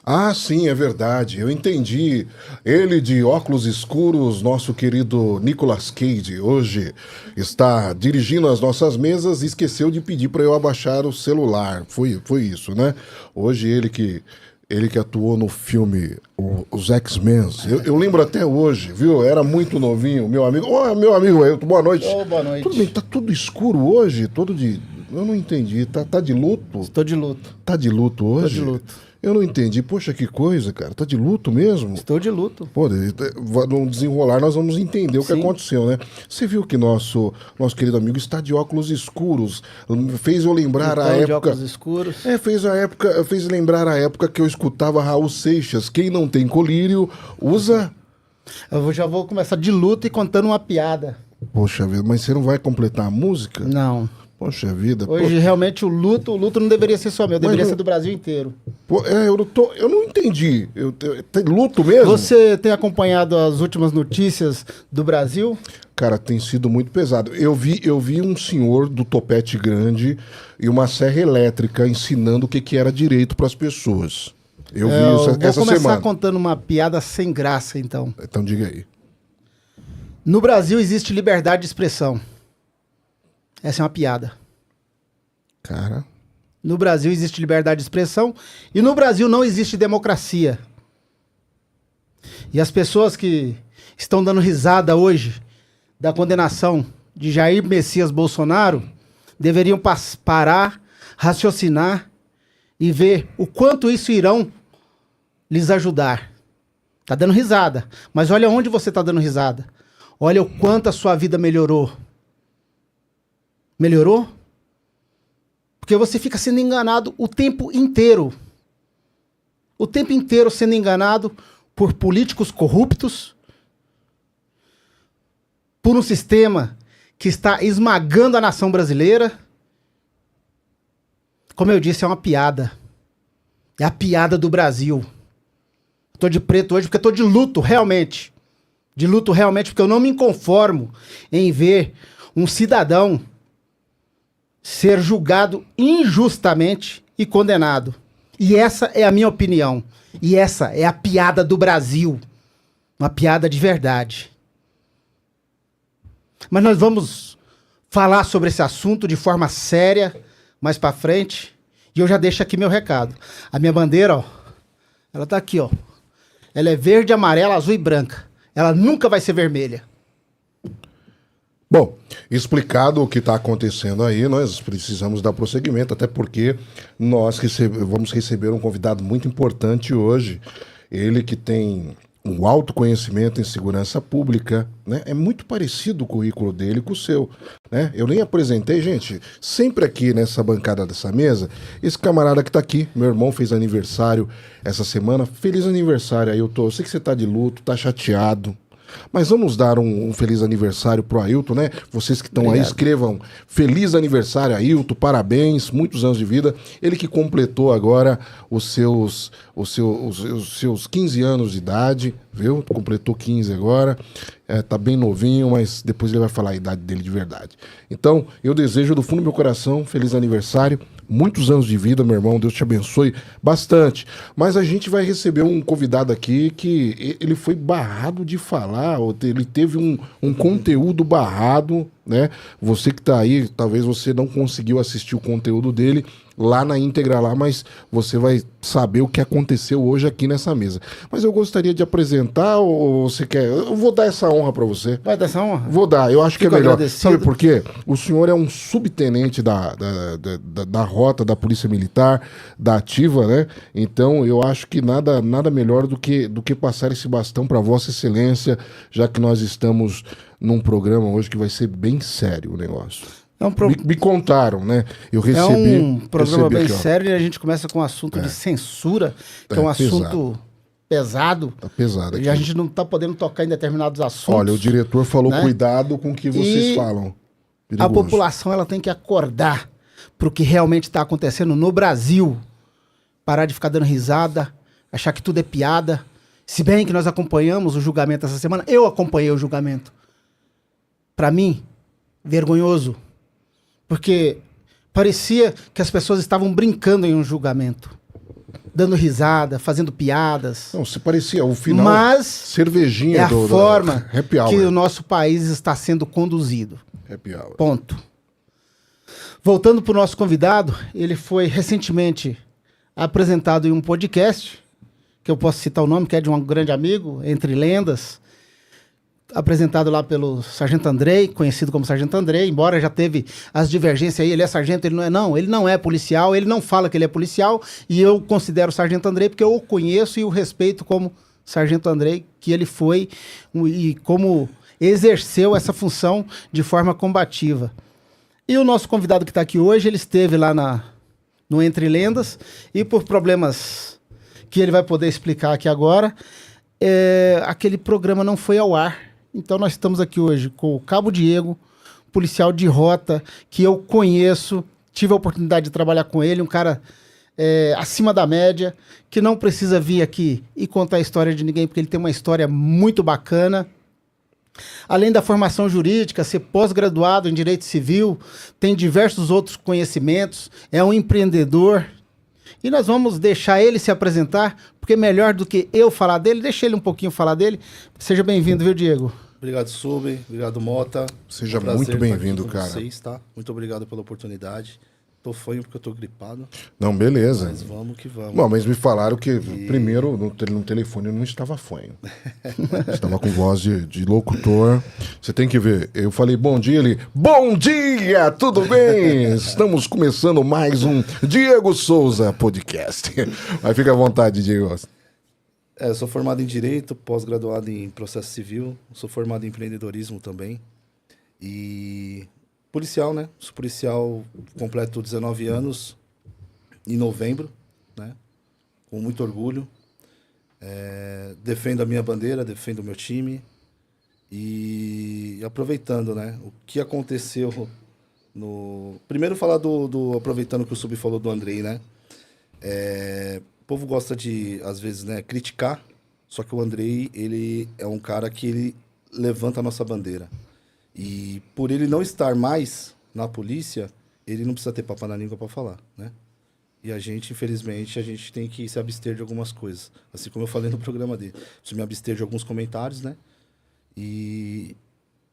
Ah, sim, é verdade. Eu entendi. Ele de óculos escuros, nosso querido Nicolas Cage, hoje está dirigindo as nossas mesas e esqueceu de pedir para eu abaixar o celular. Foi isso, né? Hoje ele que atuou no filme Os X-Men. Eu lembro até hoje, viu? Era muito novinho, meu amigo. Ô, meu amigo Ailton, boa noite. Ô, boa noite. Tudo bem, tá tudo escuro hoje? Todo de. Eu não entendi. Tá de luto? Estou de luto. Tá de luto hoje? Estou de luto. Eu não entendi. Poxa, que coisa, cara. Tá de luto mesmo? Estou de luto. Pô, no desenrolar nós vamos entender o que Sim. aconteceu, né? Você viu que nosso querido amigo está de óculos escuros. Fez eu lembrar a Então, de época. óculos escuros. Fez lembrar a época que eu escutava Raul Seixas. Quem não tem colírio, usa. Já vou começar de luto e contando uma piada. Poxa vida, mas você não vai completar a música? Não. Poxa vida. Hoje, realmente, o luto não deveria ser só meu, deveria não- ser do Brasil inteiro. Eu não entendi. Tem luto mesmo? Você tem acompanhado as últimas notícias do Brasil? Cara, tem sido muito pesado. Eu vi um senhor do topete grande e uma serra elétrica ensinando o que era direito para as pessoas. Eu vi Eu essa vou começar semana. contando uma piada sem graça, então. Então diga aí. No Brasil existe liberdade de expressão. Essa é uma piada. Cara, No Brasil existe liberdade de expressão e no Brasil não existe democracia. E as pessoas que estão dando risada hoje da condenação de Jair Messias Bolsonaro deveriam parar, raciocinar e ver o quanto isso irão lhes ajudar. Tá dando risada, mas olha onde você tá dando risada. Olha o quanto a sua vida melhorou. Melhorou? Porque você fica sendo enganado o tempo inteiro. O tempo inteiro sendo enganado por políticos corruptos, por um sistema que está esmagando a nação brasileira. Como eu disse, é uma piada. É a piada do Brasil. Estou de preto hoje porque estou de luto, realmente. De luto, realmente, porque eu não me conformo em ver um cidadão ser julgado injustamente e condenado. E essa é a minha opinião. E essa é a piada do Brasil. Uma piada de verdade. Mas nós vamos falar sobre esse assunto de forma séria mais pra frente. E eu já deixo aqui meu recado. A minha bandeira, ó, ela tá aqui, ó. Ela é verde, amarela, azul e branca. Ela nunca vai ser vermelha. bom, explicado o que está acontecendo aí, nós precisamos dar prosseguimento, até porque nós vamos receber um convidado muito importante hoje. Ele que tem um alto conhecimento em segurança pública, né? É muito parecido o currículo dele com o seu, né? Eu nem apresentei, gente, sempre aqui nessa bancada dessa mesa, esse camarada que tá aqui, meu irmão fez aniversário essa semana. Feliz aniversário, Ailton. Eu sei que você tá de luto, tá chateado, mas vamos dar um feliz aniversário pro Ailton, né? Vocês que estão aí, escrevam feliz aniversário, Ailton, parabéns, muitos anos de vida. Ele que completou agora os seus 15 anos de idade, viu? Completou 15 agora, tá bem novinho, mas depois ele vai falar a idade dele de verdade. Então, eu desejo do fundo do meu coração, feliz aniversário, muitos anos de vida, meu irmão, Deus te abençoe bastante. Mas a gente vai receber um convidado aqui que ele foi barrado de falar, ele teve um conteúdo barrado, né? Você que tá aí, talvez você não conseguiu assistir o conteúdo dele lá na íntegra lá, mas você vai saber o que aconteceu hoje aqui nessa mesa. Mas eu gostaria de apresentar, ou você quer? Eu vou dar essa honra para você. Vai dar essa honra? Vou dar, eu acho que é Fico melhor. agradecido. Sabe por quê? O senhor é um subtenente da rota da Polícia Militar, da Ativa, né? Então eu acho que nada melhor do que passar esse bastão para Vossa Excelência, já que nós estamos num programa hoje que vai ser bem sério o negócio. Me contaram, né? Eu recebi. É um programa bem aqui, ó. sério e a gente começa com o assunto de censura, que é um assunto pesado. Tá pesado aqui. E a gente não tá podendo tocar em determinados assuntos. Olha, o diretor falou, né? cuidado com o que vocês E falam. A Perigoso. população ela tem que acordar pro que realmente está acontecendo no Brasil. Parar de ficar dando risada, achar que tudo é piada. Se bem que nós acompanhamos o julgamento essa semana, eu acompanhei o julgamento. Para mim, vergonhoso. Porque parecia que as pessoas estavam brincando em um julgamento. dando risada, fazendo piadas. Não, se parecia o final. Mas cervejinha é a forma Happy Hour. que o nosso país está sendo conduzido. Happy Hour. Ponto. Voltando para o nosso convidado, ele foi recentemente apresentado em um podcast, que eu posso citar o nome, que é de um grande amigo, Entre Lendas, apresentado lá pelo Sargento Andrei, conhecido como Sargento Andrei, embora já teve as divergências aí, ele é sargento, ele não é, não, ele não é policial, ele não fala que ele é policial, e eu considero o Sargento Andrei porque eu o conheço e o respeito como Sargento Andrei, que ele foi e como exerceu essa função de forma combativa. E o nosso convidado que está aqui hoje, ele esteve lá no Entre Lendas, e por problemas que ele vai poder explicar aqui agora, aquele programa não foi ao ar. Então nós estamos aqui hoje com o Cabo Diego, policial de rota, que eu conheço, tive a oportunidade de trabalhar com ele, um cara acima da média, que não precisa vir aqui e contar a história de ninguém, porque ele tem uma história muito bacana. Além da formação jurídica, ser pós-graduado em Direito Civil, tem diversos outros conhecimentos, é um empreendedor. E nós vamos deixar ele se apresentar, porque melhor do que eu falar dele, deixa ele um pouquinho falar dele. Seja bem-vindo, viu, Diego? Obrigado, Sub. Obrigado, Mota. Seja muito bem-vindo, cara. Vocês, tá? Muito obrigado pela oportunidade. Tô fanho porque eu tô gripado. Não, beleza. Mas vamos que vamos. Bom, mas me falaram que primeiro no telefone eu não estava fanho. Estava com voz de locutor. Você tem que ver. Eu falei bom dia, ele... Bom dia, tudo bem? Estamos começando mais um Diego Souza Podcast. Mas fica à vontade, Diego. Eu sou formado em Direito, pós-graduado em Processo Civil. Sou formado em Empreendedorismo também. E... policial, né? Sou policial, completo 19 anos em novembro, né? Com muito orgulho. Defendo a minha bandeira, defendo o meu time. E aproveitando, né? O que aconteceu no... Primeiro falar aproveitando que o Sub falou do Andrei, né? O povo gosta de, às vezes, né, criticar. Só que o Andrei, ele é um cara que ele levanta a nossa bandeira. E por ele não estar mais na polícia, ele não precisa ter papo na língua para falar, né? E a gente, infelizmente, a gente tem que se abster de algumas coisas. Assim como eu falei no programa dele. Preciso me abster de alguns comentários, né? E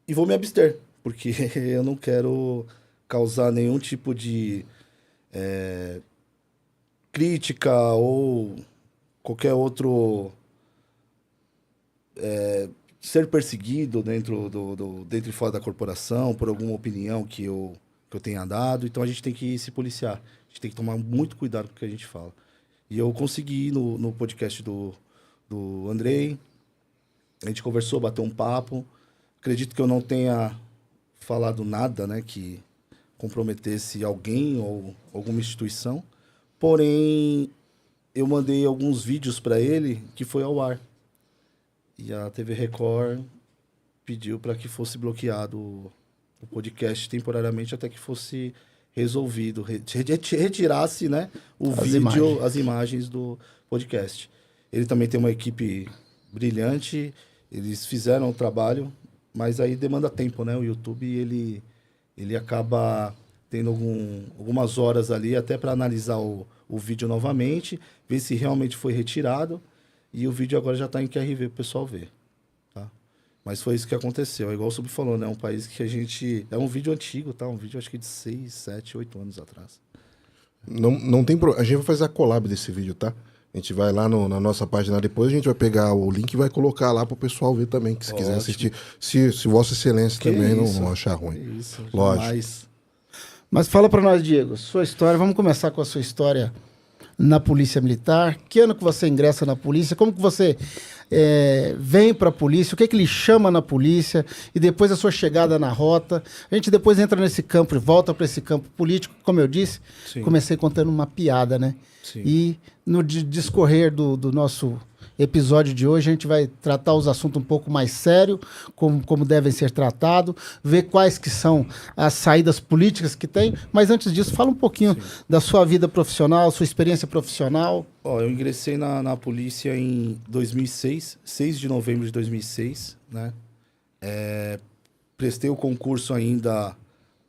vou me abster, porque eu não quero causar nenhum tipo de crítica ou qualquer outro... ser perseguido dentro e fora da corporação por alguma opinião que eu tenha dado. Então a gente tem que se policiar. A gente tem que tomar muito cuidado com o que a gente fala. E eu consegui ir no podcast do Andrei. A gente conversou, bateu um papo. Acredito que eu não tenha falado nada, né, que comprometesse alguém ou alguma instituição. Porém, eu mandei alguns vídeos para ele que foi ao ar. E a TV Record pediu para que fosse bloqueado o podcast temporariamente até que fosse resolvido, retirasse, né, as imagens do podcast. Ele também tem uma equipe brilhante, eles fizeram o trabalho, mas aí demanda tempo, né? O YouTube, ele acaba tendo algumas horas ali até para analisar o vídeo novamente, ver se realmente foi retirado. E o vídeo agora já está em QRV para o pessoal ver, tá? Mas foi isso que aconteceu. É igual o Sub falou, né? É um país que a gente... É um vídeo antigo, tá? Um vídeo acho que de 6, 7, 8 anos atrás. Não tem problema. A gente vai fazer a collab desse vídeo, tá? A gente vai lá na nossa página depois, a gente vai pegar o link e vai colocar lá para o pessoal ver também, que se quiser assistir. Se Vossa Excelência Que também isso? não achar ruim. Que isso, Lógico. jamais. Mas fala para nós, Diego, sua história. Vamos começar com a sua história na Polícia Militar. Que ano que você ingressa na polícia? Como que você vem para a polícia? O que lhe chama na polícia? E depois a sua chegada na rota. A gente depois entra nesse campo e volta para esse campo político. Como eu disse, Sim. comecei contando uma piada, né? Sim. E no discorrer do nosso episódio de hoje, a gente vai tratar os assuntos um pouco mais sério, como devem ser tratados, ver quais que são as saídas políticas que tem. Mas antes disso, fala um pouquinho da sua vida profissional, sua experiência profissional. Eu ingressei na polícia em 2006, 6 de novembro de 2006, né? Prestei o concurso ainda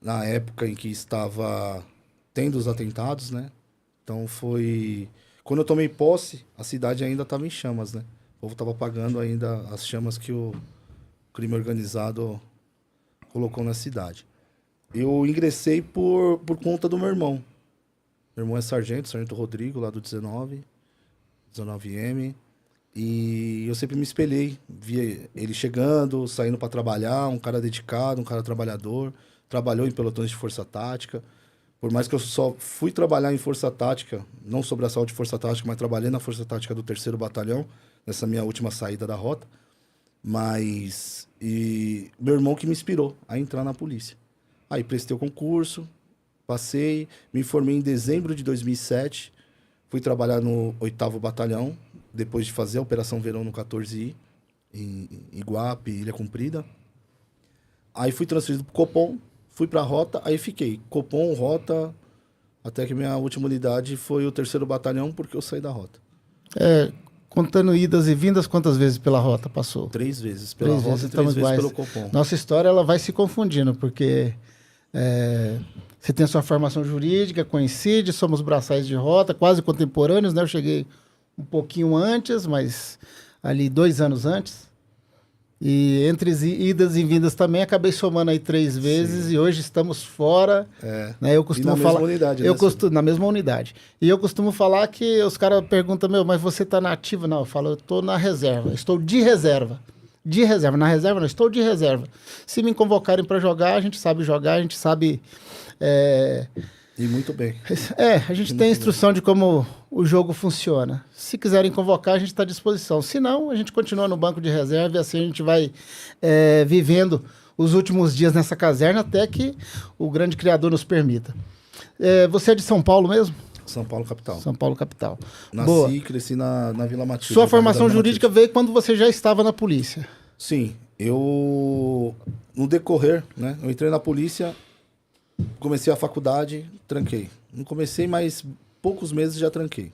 na época em que estava tendo os atentados, né? Então Quando eu tomei posse, a cidade ainda estava em chamas, né? O povo estava apagando ainda as chamas que o crime organizado colocou na cidade. Eu ingressei por conta do meu irmão. Meu irmão é sargento Rodrigo, lá do 19M. E eu sempre me espelhei, via ele chegando, saindo para trabalhar, um cara dedicado, um cara trabalhador, trabalhou em pelotões de força tática. Por mais que eu só fui trabalhar em força tática, não sobre assalto de força tática, mas trabalhei na força tática do 3º Batalhão, nessa minha última saída da rota. Mas meu irmão que me inspirou a entrar na polícia. Aí prestei o concurso, passei, me formei em dezembro de 2007, fui trabalhar no 8º Batalhão, depois de fazer a Operação Verão no 14I, em Iguape, Ilha Comprida. Aí fui transferido para o Copom, fui para a Rota, aí fiquei. Copom, Rota, até que minha última unidade foi o 3º Batalhão, porque eu saí da Rota. Contando idas e vindas, quantas vezes pela Rota passou? 3 vezes pela Rota e 3 vezes pelo Copom. Nossa história ela vai se confundindo, porque você tem a sua formação jurídica, coincide, somos braçais de Rota, quase contemporâneos, né? Eu cheguei um pouquinho antes, mas ali 2 anos antes. E entre idas e vindas também, acabei somando aí 3 vezes. Sim. E hoje estamos fora. Né? Eu costumo falar, mesma unidade, na mesma unidade. E eu costumo falar que os caras perguntam, mas você está na ativa? Não, eu falo, eu estou na reserva. Estou de reserva. De reserva. Na reserva não, estou de reserva. Se me convocarem para jogar, a gente sabe jogar, a gente sabe... E muito bem. A gente tem a instrução de como o jogo funciona. Se quiserem convocar, a gente está à disposição. Se não, a gente continua no banco de reserva e assim a gente vai vivendo os últimos dias nessa caserna até que o grande Criador nos permita. Você é de São Paulo mesmo? São Paulo, capital. São Paulo, capital. Nasci e cresci na Vila Matilde. Sua formação jurídica veio quando você já estava na polícia? Sim. No decorrer, né? Eu entrei na polícia... Comecei a faculdade, tranquei. Não comecei, mas poucos meses já tranquei.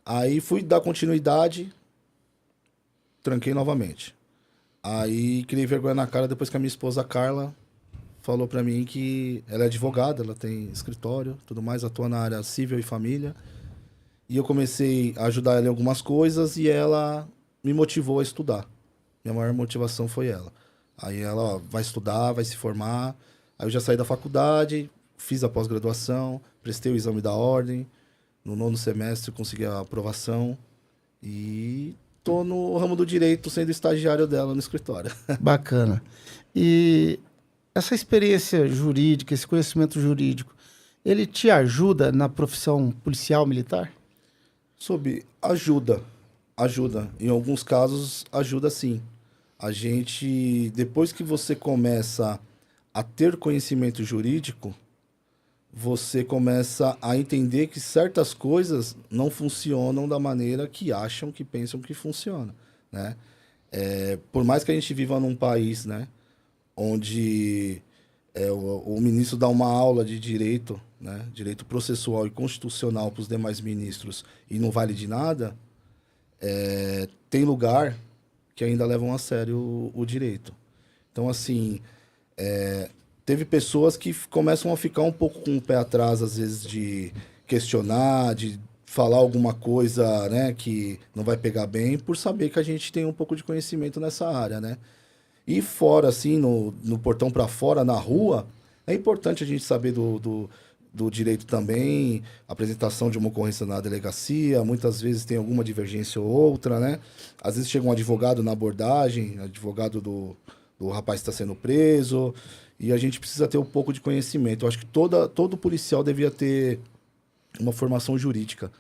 Aí fui dar continuidade, tranquei novamente. Aí criei vergonha na cara depois que a minha esposa Carla falou pra mim que ela é advogada, ela tem escritório, tudo mais, atua na área civil e família. E eu comecei a ajudar ela em algumas coisas e ela me motivou a estudar. Minha maior motivação foi ela. Aí ela vai estudar, vai se formar... Aí eu já saí da faculdade, fiz a pós-graduação, prestei o exame da ordem, no 9º semestre consegui a aprovação e tô no ramo do direito sendo estagiário dela no escritório. Bacana. E essa experiência jurídica, esse conhecimento jurídico, ele te ajuda na profissão policial militar? Ajuda. Em alguns casos, ajuda sim. A gente, depois que você começa... a ter conhecimento jurídico, você começa a entender que certas coisas não funcionam da maneira que acham, que pensam que funciona, né? Por mais que a gente viva num país, né, onde o ministro dá uma aula de direito, né, direito processual e constitucional para os demais ministros e não vale de nada, tem lugar que ainda levam a sério o direito. Então, assim... teve pessoas que começam a ficar um pouco com o pé atrás, às vezes, de questionar, de falar alguma coisa, né, que não vai pegar bem, por saber que a gente tem um pouco de conhecimento nessa área, né? E fora, assim, no portão para fora, na rua, é importante a gente saber do direito também, apresentação de uma ocorrência na delegacia, muitas vezes tem alguma divergência ou outra, né? Às vezes chega um advogado na abordagem, advogado do rapaz está sendo preso, e a gente precisa ter um pouco de conhecimento. Eu acho que todo policial devia ter uma formação jurídica,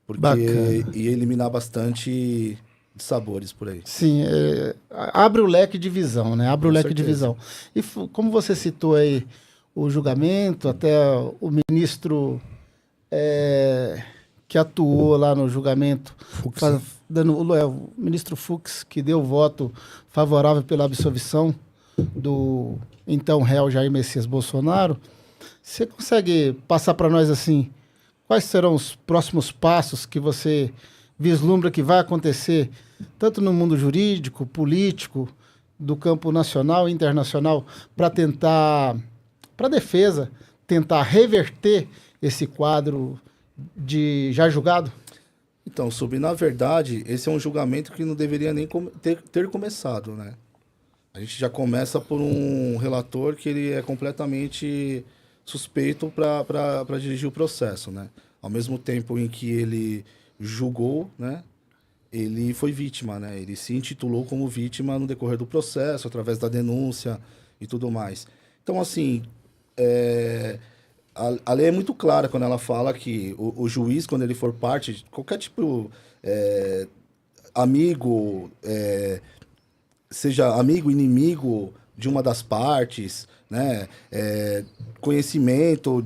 porque ia eliminar bastante sabores por aí. Sim, abre o leque de visão, né? Abre o leque de visão. E como você citou aí o julgamento, até o ministro que atuou lá no julgamento, o ministro Fux, que deu voto favorável pela absolvição do então réu Jair Messias Bolsonaro. Você consegue passar para nós assim, quais serão os próximos passos que você vislumbra que vai acontecer, tanto no mundo jurídico, político, do campo nacional e internacional, para a defesa, tentar reverter esse quadro de já julgado? Então, na verdade, esse é um julgamento que não deveria nem ter começado, né? A gente já começa por um relator que ele é completamente suspeito para dirigir o processo, né? Ao mesmo tempo em que ele julgou, né? Ele foi vítima, né? Ele se intitulou como vítima no decorrer do processo, através da denúncia e tudo mais. Então, assim, a lei é muito clara quando ela fala que o juiz, quando ele for parte de qualquer tipo, amigo, seja amigo, inimigo de uma das partes, né? Conhecimento,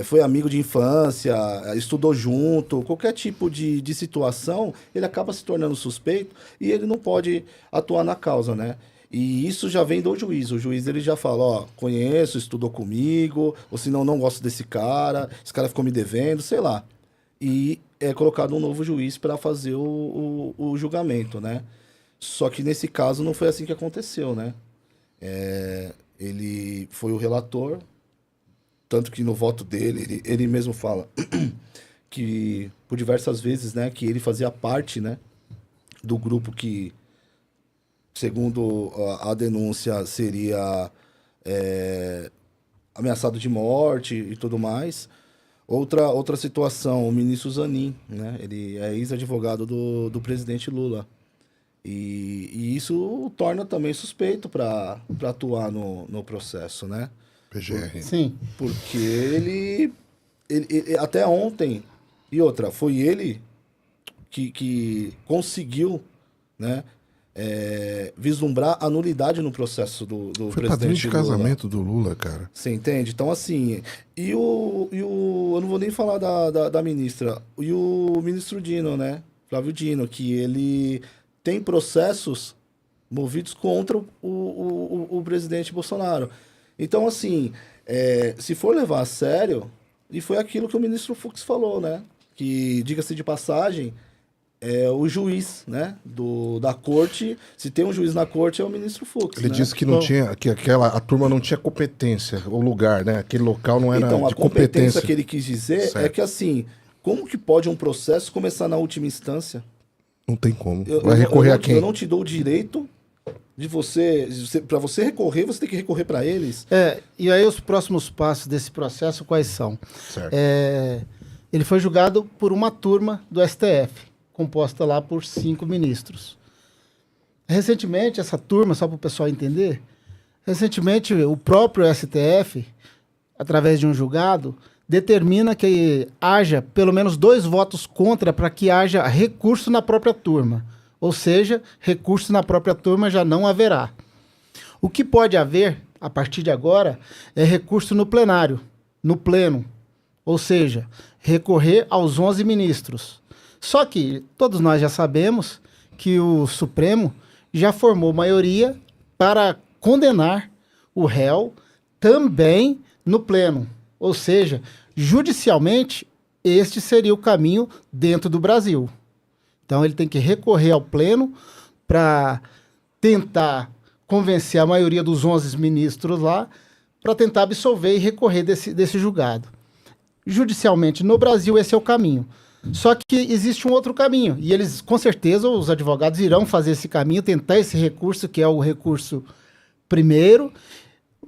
foi amigo de infância, estudou junto, qualquer tipo de situação, ele acaba se tornando suspeito e ele não pode atuar na causa, né? E isso já vem do juiz. O juiz ele já fala, ó, conheço, estudou comigo, ou senão não gosto desse cara, esse cara ficou me devendo, sei lá. E é colocado um novo juiz para fazer o julgamento, né? Só que nesse caso não foi assim que aconteceu, né? Ele foi o relator, tanto que no voto dele, ele mesmo fala que por diversas vezes, né, que ele fazia parte, né, do grupo que, segundo a denúncia, seria ameaçado de morte e tudo mais. Outra situação, o ministro Zanin, né, ele é ex-advogado do presidente Lula. E isso o torna também suspeito para atuar no processo, né? PGR. Sim. Porque ele até ontem, e outra, foi ele que conseguiu, né, vislumbrar a nulidade no processo do Foi padrinho presidente de Lula. casamento do Lula, cara. Você entende? Então, assim, eu não vou nem falar da ministra, e o ministro Dino, né? Flávio Dino, que ele tem processos movidos contra o presidente Bolsonaro. Então, assim, se for levar a sério, e foi aquilo que o ministro Fux falou, né? Que, diga-se de passagem, o juiz, né? Da corte, se tem um juiz na corte, é o ministro Fux. Ele né? disse que não tinha, que a turma não tinha competência, o lugar, né? Aquele local não era Então, de a competência competência. que ele quis dizer Certo. é que, assim, como que pode um processo começar na última instância? Não tem como. Vai recorrer a quem? Eu não te dou o direito de para você recorrer, você tem que recorrer para eles. E aí os próximos passos desse processo quais são? Certo. Ele foi julgado por uma turma do STF, composta lá por 5 ministros. Recentemente, essa turma, só para o pessoal entender, recentemente o próprio STF, através de um julgado, determina que haja pelo menos 2 votos contra para que haja recurso na própria turma. Ou seja, recurso na própria turma já não haverá. O que pode haver, a partir de agora, é recurso no plenário, no pleno. Ou seja, recorrer aos 11 ministros. Só que todos nós já sabemos que o Supremo já formou maioria para condenar o réu também no pleno. Ou seja, judicialmente, este seria o caminho dentro do Brasil. Então, ele tem que recorrer ao pleno para tentar convencer a maioria dos 11 ministros lá para tentar absolver e recorrer desse julgado. Judicialmente, no Brasil, esse é o caminho. Só que existe um outro caminho, e eles, com certeza, os advogados irão fazer esse caminho, tentar esse recurso, que é o recurso primeiro.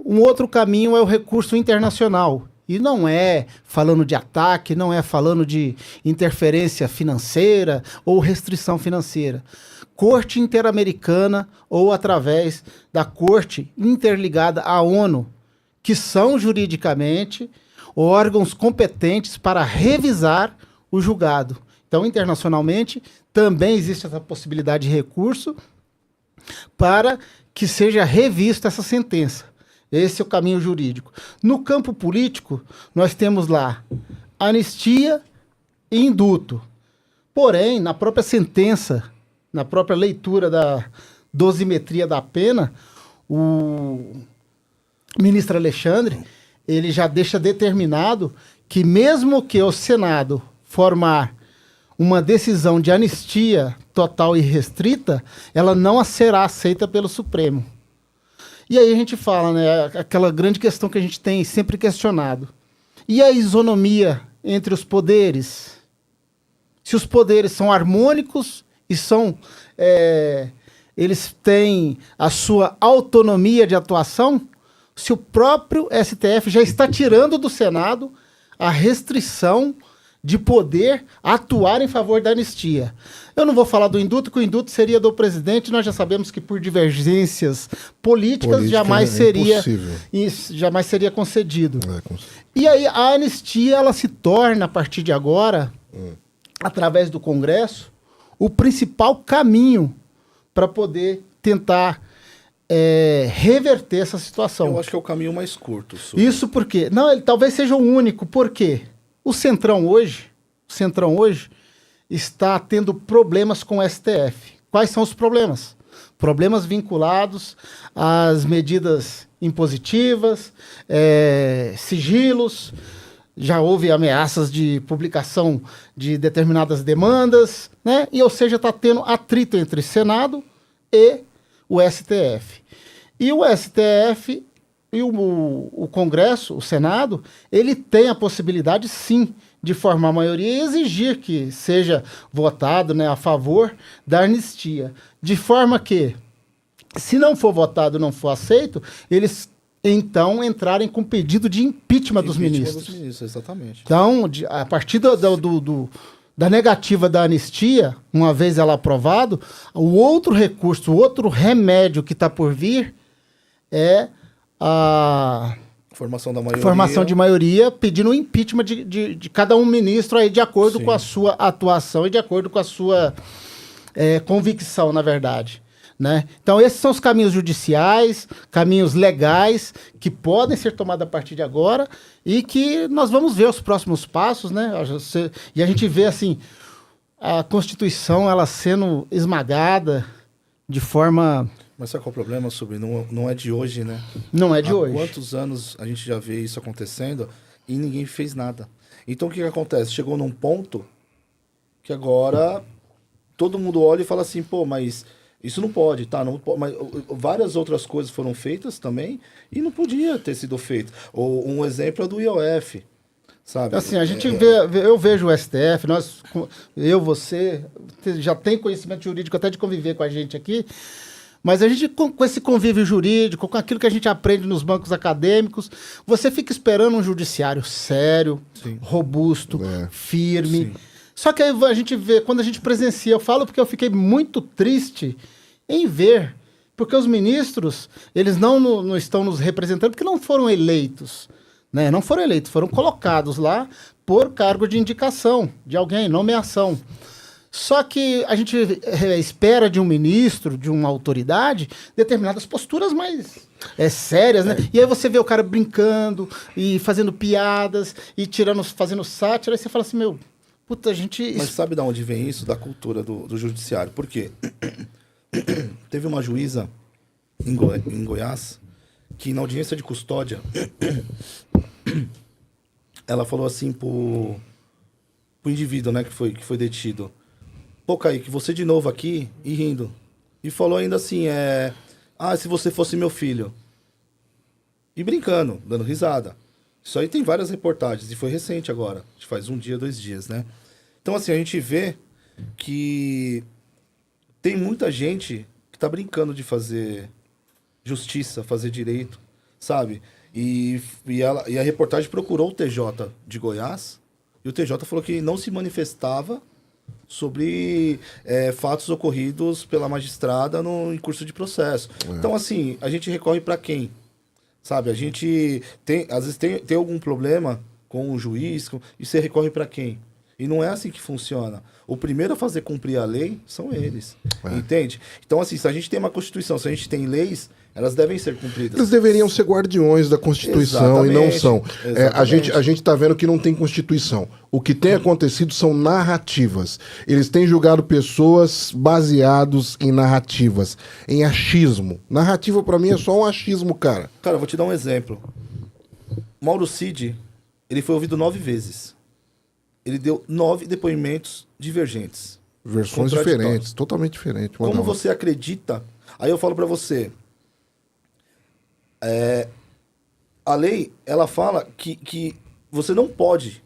Um outro caminho é o recurso internacional. E não é falando de ataque, não é falando de interferência financeira ou restrição financeira. Corte Interamericana ou através da Corte Interligada à ONU, que são juridicamente órgãos competentes para revisar o julgado. Então, internacionalmente, também existe essa possibilidade de recurso para que seja revista essa sentença. Esse é o caminho jurídico. No campo político, nós temos lá anistia e indulto. Porém, na própria sentença, na própria leitura da dosimetria da pena, o ministro Alexandre, ele já deixa determinado que mesmo que o Senado formar uma decisão de anistia total e restrita, ela não será aceita pelo Supremo. E aí a gente fala, né, aquela grande questão que a gente tem sempre questionado. E a isonomia entre os poderes? se os poderes são harmônicos e eles têm a sua autonomia de atuação, se o próprio STF já está tirando do Senado a restrição de poder atuar em favor da anistia. Eu não vou falar do indulto, que o indulto seria do presidente, nós já sabemos que por divergências políticas jamais seria concedido. E aí a anistia, ela se torna, a partir de agora, através do Congresso, o principal caminho para poder tentar reverter essa situação. Eu acho que é o caminho mais curto. Isso porque... Não, ele talvez seja o único. Por quê? O Centrão hoje está tendo problemas com o STF. Quais são os problemas? Problemas vinculados às medidas impositivas, sigilos, já houve ameaças de publicação de determinadas demandas, né? E, ou seja, está tendo atrito entre Senado e o STF. E o STF e o Congresso, o Senado, ele tem a possibilidade, sim, de formar a maioria e exigir que seja votado, né, a favor da anistia. De forma que, se não for votado, não for aceito, eles então entrarem com pedido de impeachment dos ministros. Dos ministros, exatamente. Então, a partir da negativa da anistia, uma vez ela aprovado, o outro recurso, o outro remédio que está por vir é a formação de maioria pedindo o impeachment de cada um ministro aí de acordo com a sua atuação e de acordo com a sua convicção, na verdade. Né? Então, esses são os caminhos judiciais, caminhos legais, que podem ser tomados a partir de agora e que nós vamos ver os próximos passos, né? E a gente vê, assim, a Constituição ela sendo esmagada de forma... Mas sabe qual é o problema, sobrinho? Não é de hoje, né? Não é de hoje. Há quantos anos a gente já vê isso acontecendo e ninguém fez nada? Então, o que acontece? Chegou num ponto que agora todo mundo olha e fala assim, pô, mas... Isso não pode, tá? Não pode, mas várias outras coisas foram feitas também e não podia ter sido feito. Ou um exemplo é do IOF, sabe? Assim, a gente eu vejo o STF, você já tem conhecimento jurídico até de conviver com a gente aqui, mas a gente, com esse convívio jurídico, com aquilo que a gente aprende nos bancos acadêmicos, você fica esperando um judiciário sério, sim, robusto, firme. Sim. Só que aí a gente vê, quando a gente presencia, eu falo porque eu fiquei muito triste em ver, porque os ministros, eles não estão nos representando porque não foram eleitos, né? Não foram eleitos, foram colocados lá por cargo de indicação de alguém, nomeação. Só que a gente espera de um ministro, de uma autoridade, determinadas posturas mais sérias, né? E aí você vê o cara brincando e fazendo piadas e fazendo sátira, e você fala assim, meu... Puta, Mas sabe de onde vem isso? Da cultura do judiciário. Por quê? Teve uma juíza em Goiás que na audiência de custódia ela falou assim pro indivíduo, né, que foi detido. Pô, Kaique, você de novo aqui e rindo. E falou ainda assim, se você fosse meu filho. E brincando, dando risada. Isso aí tem várias reportagens, e foi recente agora. Acho que faz 1 dia, 2 dias, né? Então, assim, a gente vê que tem muita gente que tá brincando de fazer justiça, fazer direito, sabe? E a reportagem procurou o TJ de Goiás, e o TJ falou que não se manifestava sobre fatos ocorridos pela magistrada em curso de processo. Então, assim, a gente recorre para quem? Sabe, a gente às vezes tem algum problema com o juiz, e você recorre para quem? E não é assim que funciona. O primeiro a fazer cumprir a lei são eles, entende? Então, assim, se a gente tem uma Constituição, se a gente tem leis, elas devem ser cumpridas. Eles deveriam ser guardiões da Constituição. Exatamente, e não são. A gente está vendo que não tem Constituição. O que tem acontecido são narrativas. Eles têm julgado pessoas baseados em narrativas, em achismo. Narrativa, para mim, é só um achismo, cara. Cara, eu vou te dar um exemplo. Mauro Cid, ele foi ouvido 9 vezes. Ele deu 9 depoimentos divergentes. Versões diferentes, totalmente diferentes. Como você acredita? Aí eu falo para você... a lei, ela fala que você não pode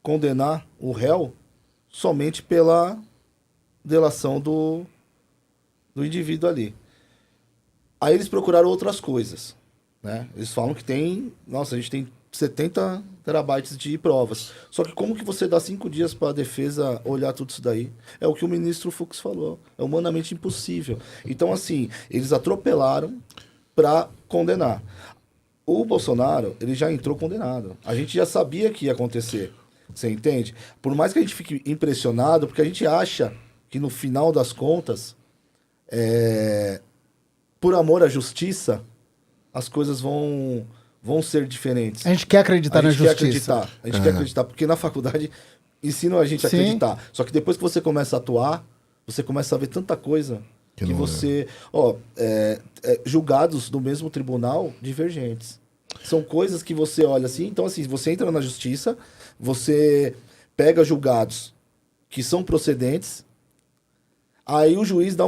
condenar o réu somente pela delação do indivíduo ali. Aí eles procuraram outras coisas, né? Eles falam que a gente tem 70 terabytes de provas. Só que como que você dá 5 dias para a defesa olhar tudo isso daí? É o que o ministro Fux falou. É humanamente impossível. Então, assim, eles atropelaram para condenar. O Bolsonaro, ele já entrou condenado. A gente já sabia que ia acontecer. Você entende? Por mais que a gente fique impressionado, porque a gente acha que no final das contas, por amor à justiça, as coisas vão ser diferentes. A gente quer acreditar na justiça. A gente quer acreditar, porque na faculdade ensinam a gente a acreditar. Só que depois que você começa a atuar, você começa a ver tanta coisa que você... julgados no mesmo tribunal, divergentes. São coisas que você olha assim... Então, assim, você entra na justiça, você pega julgados que são procedentes, aí o juiz dá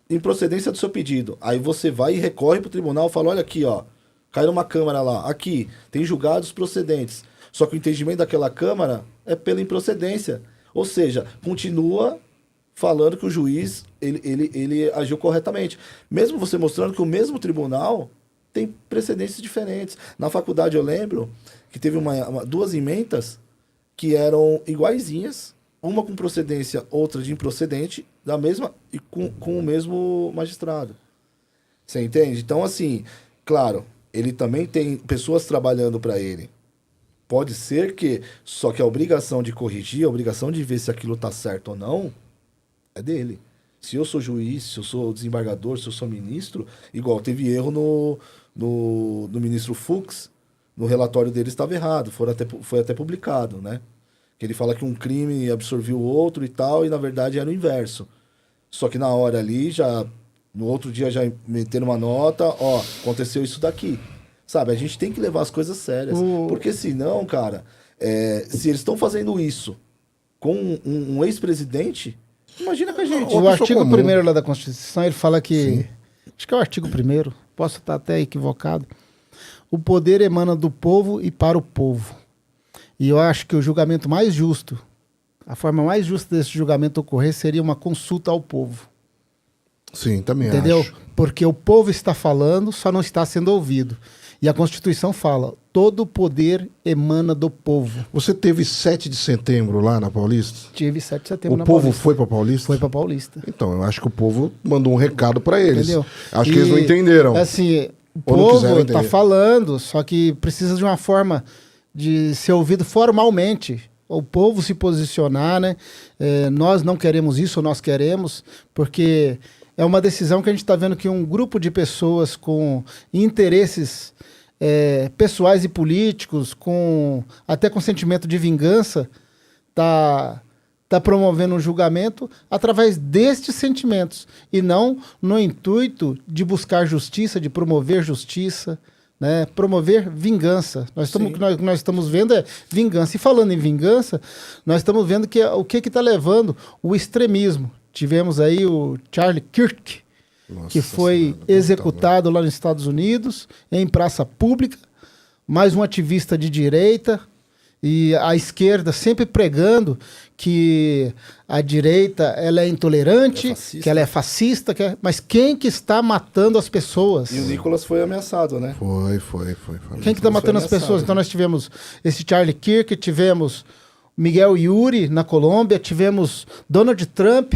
improcedência do seu pedido. Aí você vai e recorre pro tribunal e fala, olha aqui, ó, cai numa câmara lá, aqui, tem julgados procedentes. Só que o entendimento daquela câmara é pela improcedência. Ou seja, continua falando que o juiz, ele agiu corretamente. Mesmo você mostrando que o mesmo tribunal tem precedentes diferentes. Na faculdade eu lembro que teve duas ementas que eram iguaizinhas, uma com procedência, outra de improcedente, da mesma e com o mesmo magistrado. Você entende? Então, assim, claro, ele também tem pessoas trabalhando para ele. Pode ser que, só que a obrigação de corrigir, a obrigação de ver se aquilo está certo ou não, é dele. Se eu sou juiz, se eu sou desembargador, se eu sou ministro, igual teve erro no ministro Fux, no relatório dele estava errado, foi até publicado, né? Que ele fala que um crime absorveu o outro e tal, e na verdade era o inverso. Só que na hora ali, no outro dia já meteram uma nota, ó, aconteceu isso daqui. Sabe, a gente tem que levar as coisas sérias. Porque senão, cara, se eles estão fazendo isso com um ex-presidente, imagina com a gente. O artigo 1º lá da Constituição, ele fala que... Sim. Acho que é o artigo 1º, posso estar até equivocado. O poder emana do povo e para o povo. E eu acho que o julgamento mais justo, a forma mais justa desse julgamento ocorrer seria uma consulta ao povo. Sim, também entendeu? acho. Porque o povo está falando, só não está sendo ouvido. E a Constituição fala, todo o poder emana do povo. Você teve 7 de setembro lá na Paulista? Tive 7 de setembro na Paulista. O povo Paulista. foi para Paulista? Foi para Paulista. Então, eu acho que o povo mandou um recado para eles. Entendeu? Acho que eles não entenderam. Assim, o povo está falando, só que precisa de uma forma de ser ouvido formalmente. O povo se posicionar, né? Nós não queremos isso, nós queremos, porque é uma decisão que a gente está vendo que um grupo de pessoas com interesses pessoais e políticos, até com sentimento de vingança, tá promovendo um julgamento através destes sentimentos, e não no intuito de buscar justiça, de promover justiça, né? Promover vingança. O que nós estamos vendo é vingança. E falando em vingança, nós estamos vendo que o que está levando o extremismo. Tivemos aí o Charlie Kirk, que foi executado lá nos Estados Unidos, em praça pública, mais um ativista de direita, e a esquerda sempre pregando que a direita ela é intolerante, que ela é fascista, mas quem que está matando as pessoas? E o Nicolas foi ameaçado, né? Foi. Quem que está matando as pessoas? Então nós tivemos esse Charlie Kirk, tivemos Miguel Yuri na Colômbia, tivemos Donald Trump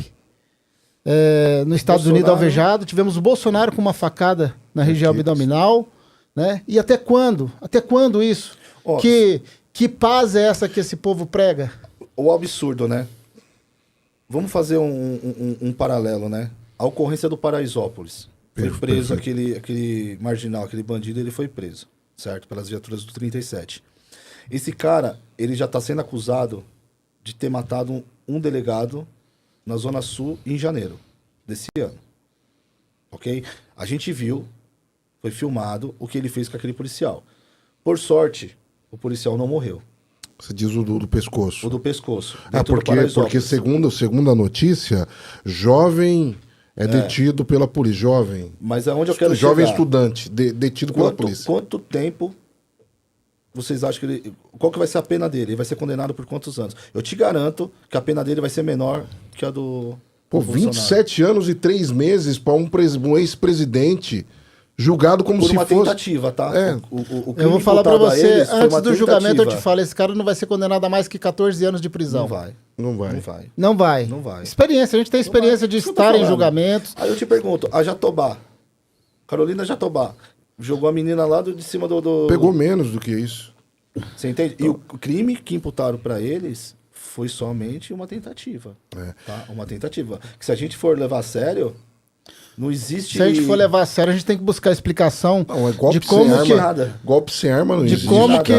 nos Estados Unidos alvejado, tivemos o Bolsonaro com uma facada na região abdominal, né? E até quando? Até quando isso? Que paz é essa que esse povo prega? O absurdo, né? Vamos fazer um paralelo, né? A ocorrência do Paraisópolis. Foi preso aquele marginal, aquele bandido, ele foi preso, certo? Pelas viaturas do 37. Esse cara, ele já está sendo acusado de ter matado um delegado na Zona Sul em janeiro desse ano. Ok? A gente viu, foi filmado, o que ele fez com aquele policial. Por sorte, o policial não morreu. Você diz o do pescoço. O do pescoço. Porque segundo a notícia, jovem detido pela polícia. Jovem. Mas é onde eu quero jovem chegar. Estudante, detido pela polícia. Quanto tempo vocês acham que ele... Qual que vai ser a pena dele? Ele vai ser condenado por quantos anos? Eu te garanto que a pena dele vai ser menor que a do Pô, Bolsonaro. 27 anos e 3 meses para um ex-presidente julgado como Por se uma fosse... tentativa, tá? É. O Eu vou falar pra imputado a você, eles foi antes uma do julgamento eu te tentativa. falo, esse cara não vai ser condenado a mais que 14 anos de prisão. Não vai. Não vai. Não vai. Não vai. Não vai. Experiência, a gente tem experiência de Isso que eu tô estar em falando. julgamentos. Aí eu te pergunto, a Jatobá, Carolina Jatobá, jogou a menina lá de cima do... Pegou menos do que isso. Você entende? E o crime que imputaram pra eles foi somente uma tentativa. É. Tá? Uma tentativa. Que se a gente for levar a sério, não existe... Se a gente for levar a sério, a gente tem que buscar explicação Não, é golpe de como sem que... arma. Nada. Golpe sem arma não De existe. como cara. que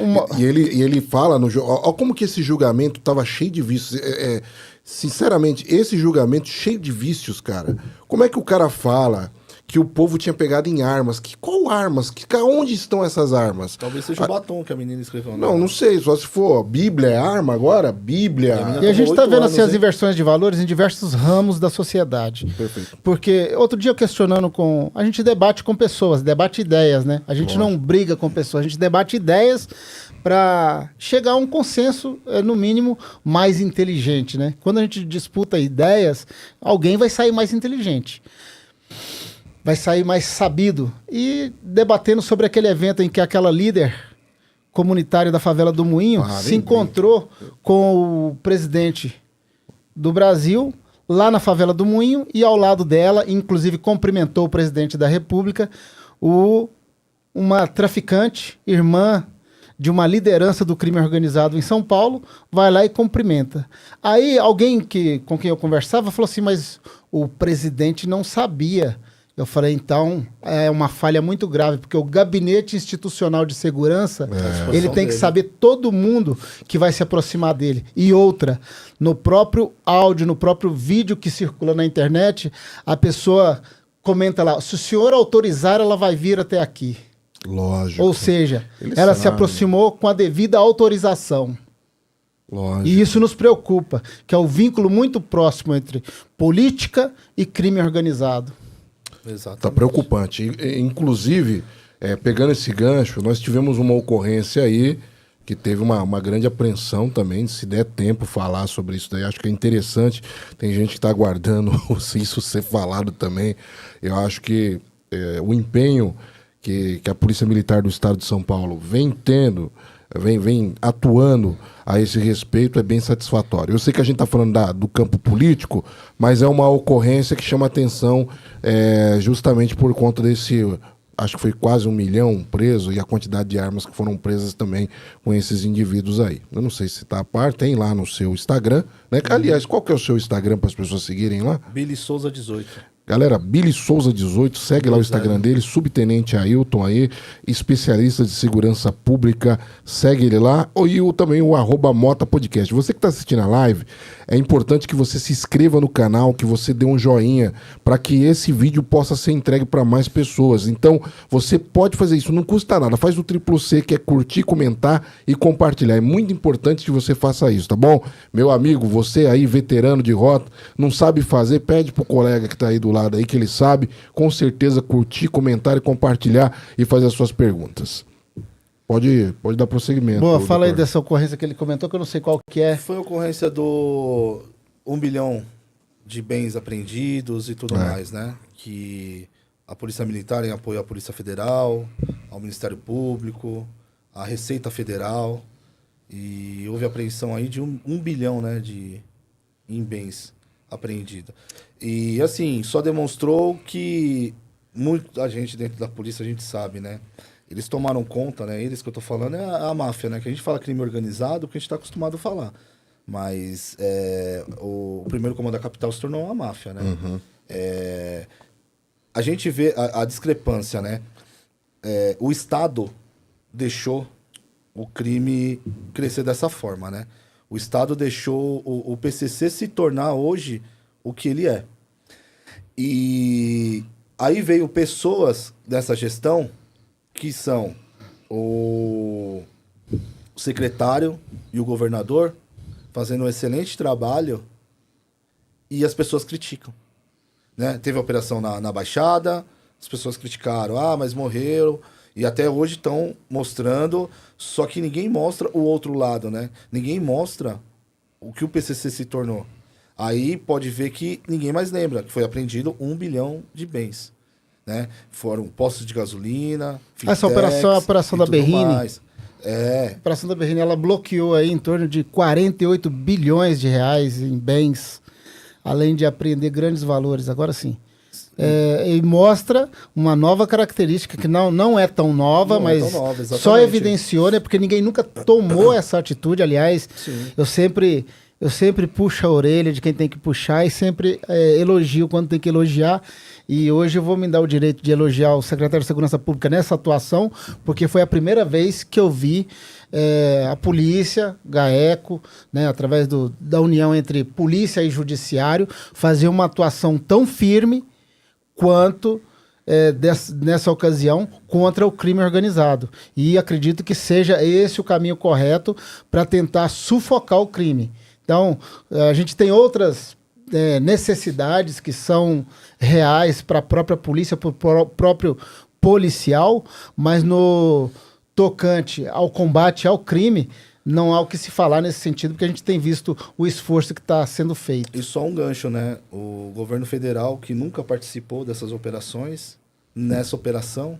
uma- E ele fala no ó como que esse julgamento tava cheio de vícios. Sinceramente, esse julgamento cheio de vícios, cara. Como é que o cara fala que o povo tinha pegado em armas? Qual armas? Onde estão essas armas? Talvez seja o batom que a menina escreveu. Não sei, só se for. Bíblia é arma agora? Bíblia. E a gente tomou está 8 vendo anos, assim, as hein? inversões de valores em diversos ramos da sociedade. Perfeito. Porque outro dia eu questionando com... A gente debate com pessoas, debate ideias, né? A gente não briga com pessoas, a gente debate ideias para chegar a um consenso, no mínimo, mais inteligente, né? Quando a gente disputa ideias, alguém vai sair mais inteligente. Vai sair mais sabido. E debatendo sobre aquele evento em que aquela líder comunitária da favela do Moinho se encontrou com o presidente do Brasil lá na favela do Moinho e ao lado dela, inclusive cumprimentou o presidente da República, uma traficante, irmã de uma liderança do crime organizado em São Paulo, vai lá e cumprimenta. Aí alguém com quem eu conversava falou assim, mas o presidente não sabia. Eu falei, então, é uma falha muito grave, porque o Gabinete Institucional de Segurança, ele tem que saber todo mundo que vai se aproximar dele. E outra, no próprio áudio, no próprio vídeo que circula na internet, a pessoa comenta lá, se o senhor autorizar, ela vai vir até aqui. Lógico. Ou seja, Ele ela se sabe. aproximou com a devida autorização. Lógico. E isso nos preocupa, que é o vínculo muito próximo entre política e crime organizado. Exatamente. Tá preocupante. Inclusive, pegando esse gancho, nós tivemos uma ocorrência aí que teve uma grande apreensão também. Se der tempo falar sobre isso daí, acho que é interessante. Tem gente que está aguardando isso ser falado também. Eu acho que o empenho que a Polícia Militar do Estado de São Paulo vem tendo, vem atuando a esse respeito é bem satisfatório. Eu sei que a gente está falando do campo político, mas é uma ocorrência que chama atenção justamente por conta desse, acho que foi quase 1 milhão preso e a quantidade de armas que foram presas também com esses indivíduos aí. Eu não sei se está a par, tem lá no seu Instagram, né? Aliás, qual que é o seu Instagram para as pessoas seguirem lá? Billy Souza 18. Galera, Billy Souza 18, segue lá o Instagram dele, Subtenente Ailton aí, especialista de segurança pública, segue ele lá, e também o @motapodcast. Você que está assistindo a live, é importante que você se inscreva no canal, que você dê um joinha, para que esse vídeo possa ser entregue para mais pessoas. Então, você pode fazer isso, não custa nada, faz o triplo C, que é curtir, comentar e compartilhar. É muito importante que você faça isso, tá bom? Meu amigo, você aí, veterano de rota, não sabe fazer, pede pro colega que tá aí do lado aí, que ele sabe, com certeza curtir, comentar e compartilhar e fazer as suas perguntas. Pode dar prosseguimento. Boa, fala aí doutor. dessa ocorrência que ele comentou, que eu não sei qual que é. Foi a ocorrência do 1 bilhão de bens apreendidos e tudo mais, né? Que a Polícia Militar, em apoio à Polícia Federal, ao Ministério Público, à Receita Federal, e houve apreensão aí de 1 bilhão, né, em bens apreendidos. E, assim, só demonstrou que muita gente dentro da polícia, a gente sabe, né? Eles tomaram conta, né? Eles que eu tô falando é a máfia, né? Que a gente fala crime organizado, que a gente tá acostumado a falar. Mas o primeiro comando da capital se tornou uma máfia, né? A gente vê a discrepância, né? O Estado deixou o crime crescer dessa forma, né? O Estado deixou o PCC se tornar hoje o que ele é. E aí veio pessoas dessa gestão que são o secretário e o governador fazendo um excelente trabalho e as pessoas criticam, né? Teve a operação na Baixada, as pessoas criticaram, mas morreram. E até hoje estão mostrando, só que ninguém mostra o outro lado, né? Ninguém mostra o que o PCC se tornou. Aí pode ver que ninguém mais lembra que foi apreendido 1 bilhão de bens, né? Foram postos de gasolina, Essa operação é a operação da Berrini. mais. É. A operação da Berrini, ela bloqueou aí em torno de 48 bilhões de reais em bens, além de apreender grandes valores. Agora sim. E mostra uma nova característica que não é tão nova, Não é mas tão nova, exatamente. só evidenciou, né? Porque ninguém nunca tomou essa atitude. Aliás, Sim. eu sempre puxo a orelha de quem tem que puxar e sempre elogio quando tem que elogiar. E hoje eu vou me dar o direito de elogiar o secretário de Segurança Pública nessa atuação, porque foi a primeira vez que eu vi a polícia, GAECO, né, através da união entre polícia e judiciário, fazer uma atuação tão firme quanto nessa ocasião contra o crime organizado. E acredito que seja esse o caminho correto para tentar sufocar o crime. Então, a gente tem outras necessidades que são reais para a própria polícia, para o próprio policial, mas no tocante ao combate ao crime, não há o que se falar nesse sentido, porque a gente tem visto o esforço que está sendo feito. E só um gancho, né? O governo federal, que nunca participou dessas operações, nessa operação,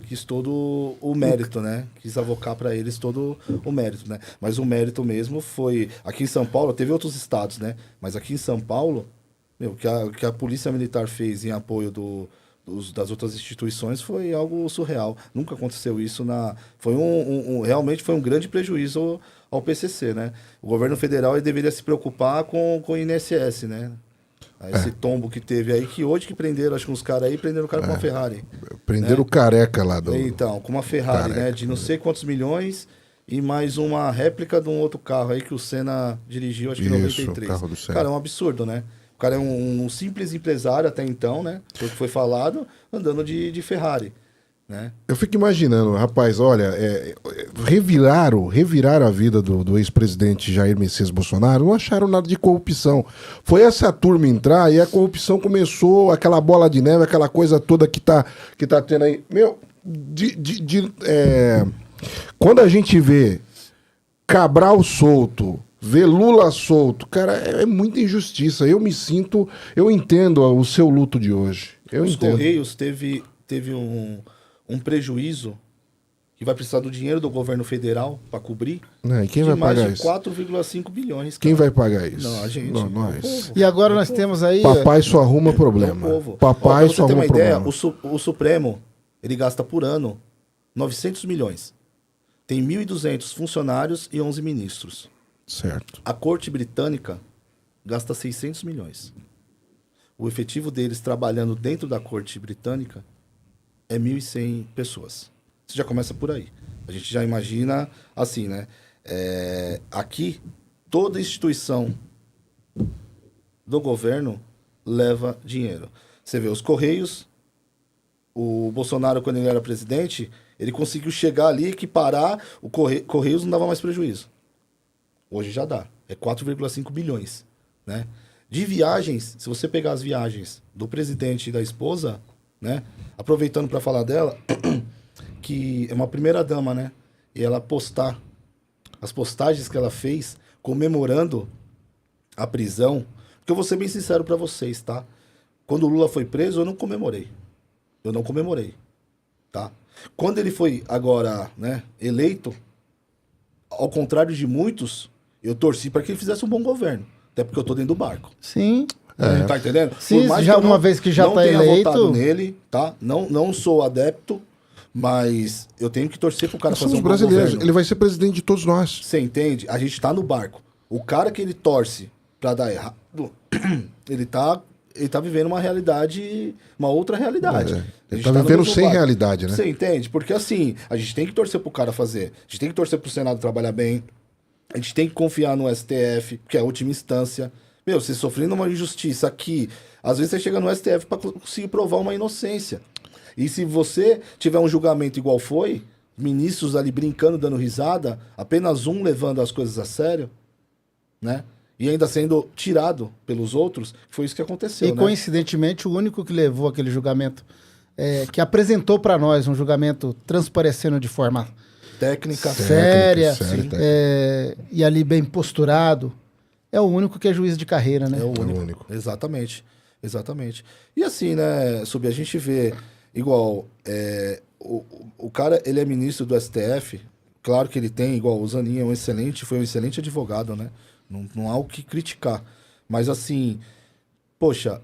quis todo o mérito, né? Quis avocar para eles todo o mérito, né? Mas o mérito mesmo foi... Aqui em São Paulo, teve outros estados, né? Mas aqui em São Paulo, o que a Polícia Militar fez em apoio das outras instituições foi algo surreal. Nunca aconteceu isso foi realmente foi um grande prejuízo ao PCC, né? O governo federal ele deveria se preocupar com o INSS, né? Esse tombo que teve aí, que hoje que prenderam, acho que uns caras aí, prenderam o cara com uma Ferrari. Prenderam o careca lá do... Então, com uma Ferrari, né? De não sei quantos milhões e mais uma réplica de um outro carro aí que o Senna dirigiu, acho que em Isso, 93. o carro do Senna. Cara, é um absurdo, né? O cara é um simples empresário até então, né? Foi o que foi falado, andando de Ferrari, né? Eu fico imaginando, rapaz, olha, reviraram a vida do ex-presidente Jair Messias Bolsonaro, não acharam nada de corrupção. Foi essa turma entrar e a corrupção começou, aquela bola de neve, aquela coisa toda que tá tendo aí. Meu, quando a gente vê Cabral solto, ver Lula solto, cara, é muita injustiça. Eu entendo o seu luto de hoje. Os Correios teve um prejuízo que vai precisar do dinheiro do governo federal para cobrir. E quem vai pagar mais de isso? 4,5 bilhões. Quem vai pagar isso? Não, a gente. Nós. Povo. E agora nós temos aí... Papai só arruma problema. Papai só arruma problema. O Supremo, ele gasta por ano 900 milhões. Tem 1.200 funcionários e 11 ministros. Certo. A Corte Britânica gasta 600 milhões. O efetivo deles trabalhando dentro da Corte Britânica é 1.100 pessoas. Você já começa por aí. A gente já imagina assim, né? Aqui, toda instituição do governo leva dinheiro. Você vê os Correios, o Bolsonaro, quando ele era presidente, ele conseguiu chegar ali, equiparar, o Correios não dava mais prejuízo. Hoje já dá. É 4,5 bilhões, né? De viagens, se você pegar as viagens do presidente e da esposa, né? Aproveitando para falar dela, que é uma primeira dama, né? E ela postar as postagens que ela fez comemorando a prisão. Porque eu vou ser bem sincero para vocês, tá? Quando o Lula foi preso, eu não comemorei. Tá? Quando ele foi agora, né, eleito, ao contrário de muitos, eu torci para que ele fizesse um bom governo. Até porque eu tô dentro do barco. Sim. Tá entendendo? Sim, Por mais já que eu uma vez que já não tá tenha eleito... votado nele, tá? Não sou adepto, mas eu tenho que torcer pro cara Nós fazer somos um bom brasileiros. governo. Ele vai ser presidente de todos nós. Você entende? A gente tá no barco. O cara que ele torce pra dar errado, ele tá vivendo uma realidade, uma outra realidade. Ele A gente tá no vivendo mesmo sem barco. realidade, né? Você entende? Porque assim, a gente tem que torcer pro cara fazer. A gente tem que torcer pro Senado trabalhar bem. A gente tem que confiar no STF, que é a última instância. Meu, você sofrendo uma injustiça aqui, às vezes você chega no STF pra conseguir provar uma inocência. E se você tiver um julgamento igual foi, ministros ali brincando, dando risada, apenas um levando as coisas a sério, né? E ainda sendo tirado pelos outros, foi isso que aconteceu, E né? coincidentemente, o único que levou aquele julgamento que apresentou para nós um julgamento transparecendo de forma Técnica. séria, técnica. e ali bem posturado, é o único que é juiz de carreira, né? É o único. único. Exatamente. Exatamente. E assim, né, a gente vê igual o cara, ele é ministro do STF, claro que ele tem, igual o Zanin foi um excelente advogado, né? Não há o que criticar. Mas assim, poxa,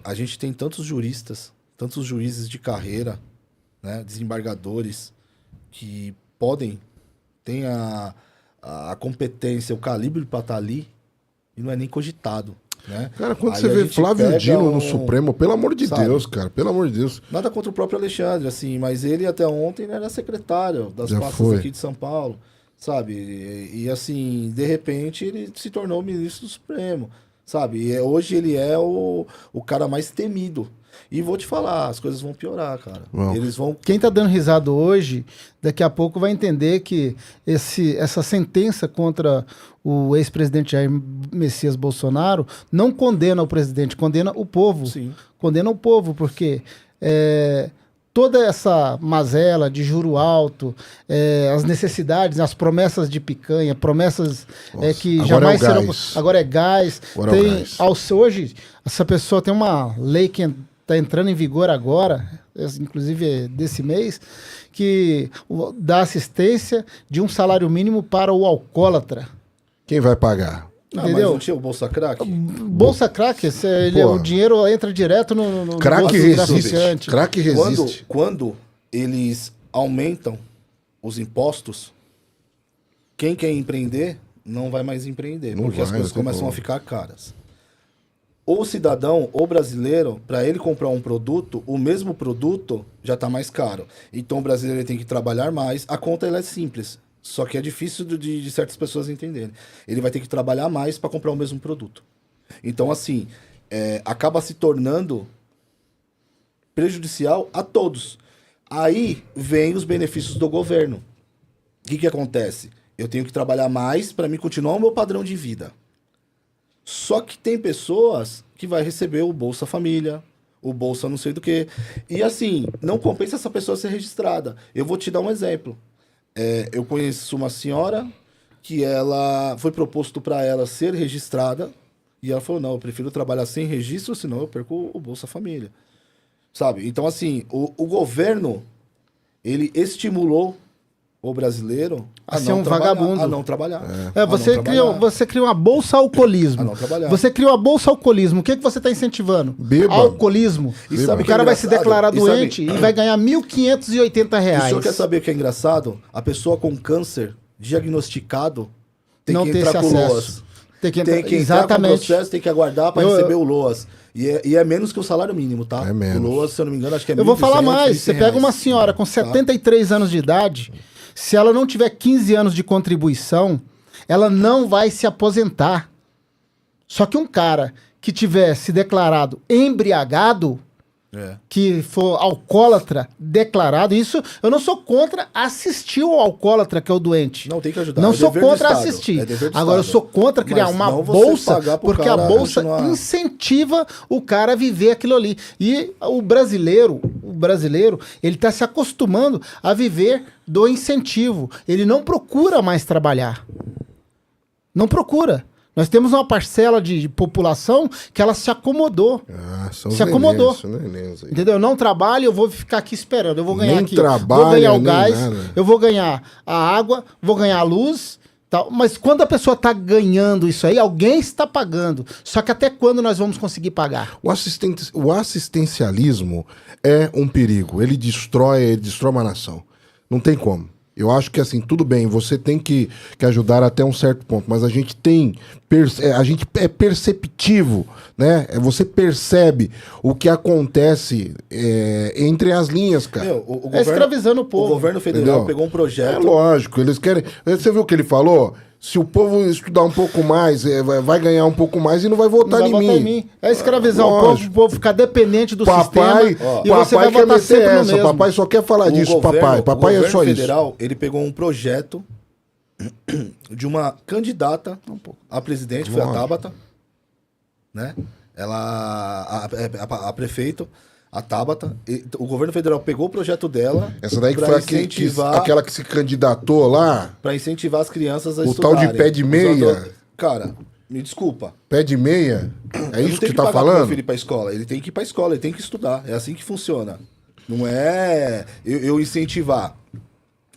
a gente tem tantos juristas, tantos juízes de carreira, né, desembargadores, que têm a competência, o calibre para estar ali, e não é nem cogitado, né? Cara, quando Aí você a vê gente Flávio pega Dino no Supremo, pelo amor de sabe? Deus, cara, pelo amor de Deus. Nada contra o próprio Alexandre, assim, mas ele até ontem era secretário das Já pastas foi. aqui de São Paulo, sabe? E, assim, de repente ele se tornou ministro do Supremo, sabe? E hoje ele é o cara mais temido. E vou te falar, as coisas vão piorar, cara. Vão. Eles vão... Quem tá dando risada hoje, daqui a pouco vai entender que essa sentença contra o ex-presidente Jair Messias Bolsonaro não condena o presidente, condena o povo. Sim. Condena o povo, porque toda essa mazela de juro alto, as necessidades, as promessas de picanha, promessas que agora jamais é o serão... gás. Agora é gás. Agora é o gás. Hoje, essa pessoa tem uma lei que está entrando em vigor agora, inclusive desse mês, que dá assistência de um salário mínimo para o alcoólatra. Quem vai pagar? Mas Entendeu? não tinha o Bolsa Crack? Bolsa crack, o dinheiro entra direto no Crack bolso do resiste. traficante. Crack resiste. Quando eles aumentam os impostos, quem quer empreender não vai mais empreender, Não porque as vai, coisas não tem começam como. a ficar caras. O cidadão, o brasileiro, para ele comprar um produto, o mesmo produto já está mais caro. Então o brasileiro ele tem que trabalhar mais. A conta ela é simples, só que é difícil de certas pessoas entenderem. Ele vai ter que trabalhar mais para comprar o mesmo produto. Então, assim, acaba se tornando prejudicial a todos. Aí vem os benefícios do governo. O que acontece? Eu tenho que trabalhar mais para me continuar o meu padrão de vida. Só que tem pessoas que vai receber o Bolsa Família, o Bolsa não sei do que. E assim, não compensa essa pessoa ser registrada. Eu vou te dar um exemplo. Eu conheço uma senhora que ela foi proposto para ela ser registrada e ela falou, não, eu prefiro trabalhar sem registro, senão eu perco o Bolsa Família. Sabe? Então assim, o governo, ele estimulou o brasileiro a ser um vagabundo. A não trabalhar. Você cria uma bolsa alcoolismo. A não trabalhar. Você cria uma bolsa alcoolismo. O que você está incentivando? Beba. Alcoolismo. E sabe O que é cara vai se engraçado? declarar E sabe- doente e vai ganhar R$ 1.580. E o senhor quer saber o que é engraçado? A pessoa com câncer diagnosticado tem Não que ter entrar esse com acesso. LOAS. Tem que Tem entrar... que entrar com o Exatamente. processo, tem que aguardar para receber o LOAS. E é menos que o salário mínimo, tá? É menos. O LOAS, se eu não me engano, acho que é Eu vou falar 1.200, mais. Você pega uma R$1.100. senhora com 73 anos de idade, se ela não tiver 15 anos de contribuição, ela não vai se aposentar. Só que um cara que tiver se declarado embriagado, que for alcoólatra declarado, isso eu não sou contra assistir o alcoólatra que é o doente. Não, tem que ajudar. Não É sou dever do contra Estado. assistir. É dever do Agora eu Estado. sou contra criar Mas uma não você bolsa, pagar pro porque a cara bolsa continuar. incentiva o cara a viver aquilo ali. E o brasileiro, ele está se acostumando a viver do incentivo. Ele não procura mais trabalhar. Não procura. Nós temos uma parcela de população que ela se acomodou. São Se acomodou. São nenéns aí. Entendeu? Eu não trabalho, eu vou ficar aqui esperando. Eu vou ganhar Nem aqui. trabalha, vou ganhar o nem gás, nada. eu vou ganhar a água, vou ganhar a luz. Tal. Mas quando a pessoa está ganhando isso aí, alguém está pagando. Só que até quando nós vamos conseguir pagar? O assistencialismo é um perigo. Ele destrói uma nação. Não tem como. Eu acho que assim, tudo bem, você tem que ajudar até um certo ponto, mas a gente é perceptivo, né? Você percebe o que acontece entre as linhas, cara. Meu, o governo, escravizando o povo. O governo federal Entendeu? pegou um projeto. É lógico, eles querem... Você viu o que ele falou? Se o povo estudar um pouco mais, vai ganhar um pouco mais e não vai votar, Não vai votar em mim. É escravizar o povo ficar dependente do papai, sistema. E você vai papai quer votar meter sempre no essa. mesmo. Papai só quer falar disso, O papai. Papai é só governo isso. federal, ele pegou um projeto de uma candidata a presidente, que foi a Lógico. Tabata, né? Ela, a prefeito. A Tabata, o governo federal pegou o projeto dela. Essa daí que pra foi aquela que se candidatou lá. Para incentivar as crianças a O estudarem. tal de pé de meia. Cara, me desculpa. Pé de meia? É Eu isso não que tenho tu tá pagar pro falando? meu filho ir pra escola. Ele tem que ir pra escola, ele tem que estudar. É assim que funciona. Não é eu incentivar.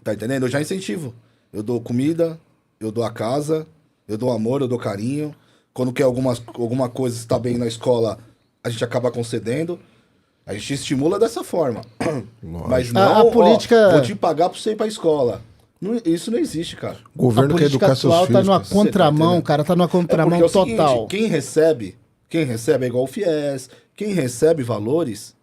Tá entendendo? Eu já incentivo. Eu dou comida, eu dou a casa, eu dou amor, eu dou carinho. Quando quer alguma coisa está bem na escola, a gente acaba concedendo. A gente estimula dessa forma. Mas não, A política... vou te pagar pra você ir pra escola. Isso não existe, cara. O governo a quer política educar seus atual filhos. tá numa cara. contramão, cara. Tá numa contramão É o seguinte, total. quem recebe é igual o FIES, quem recebe valores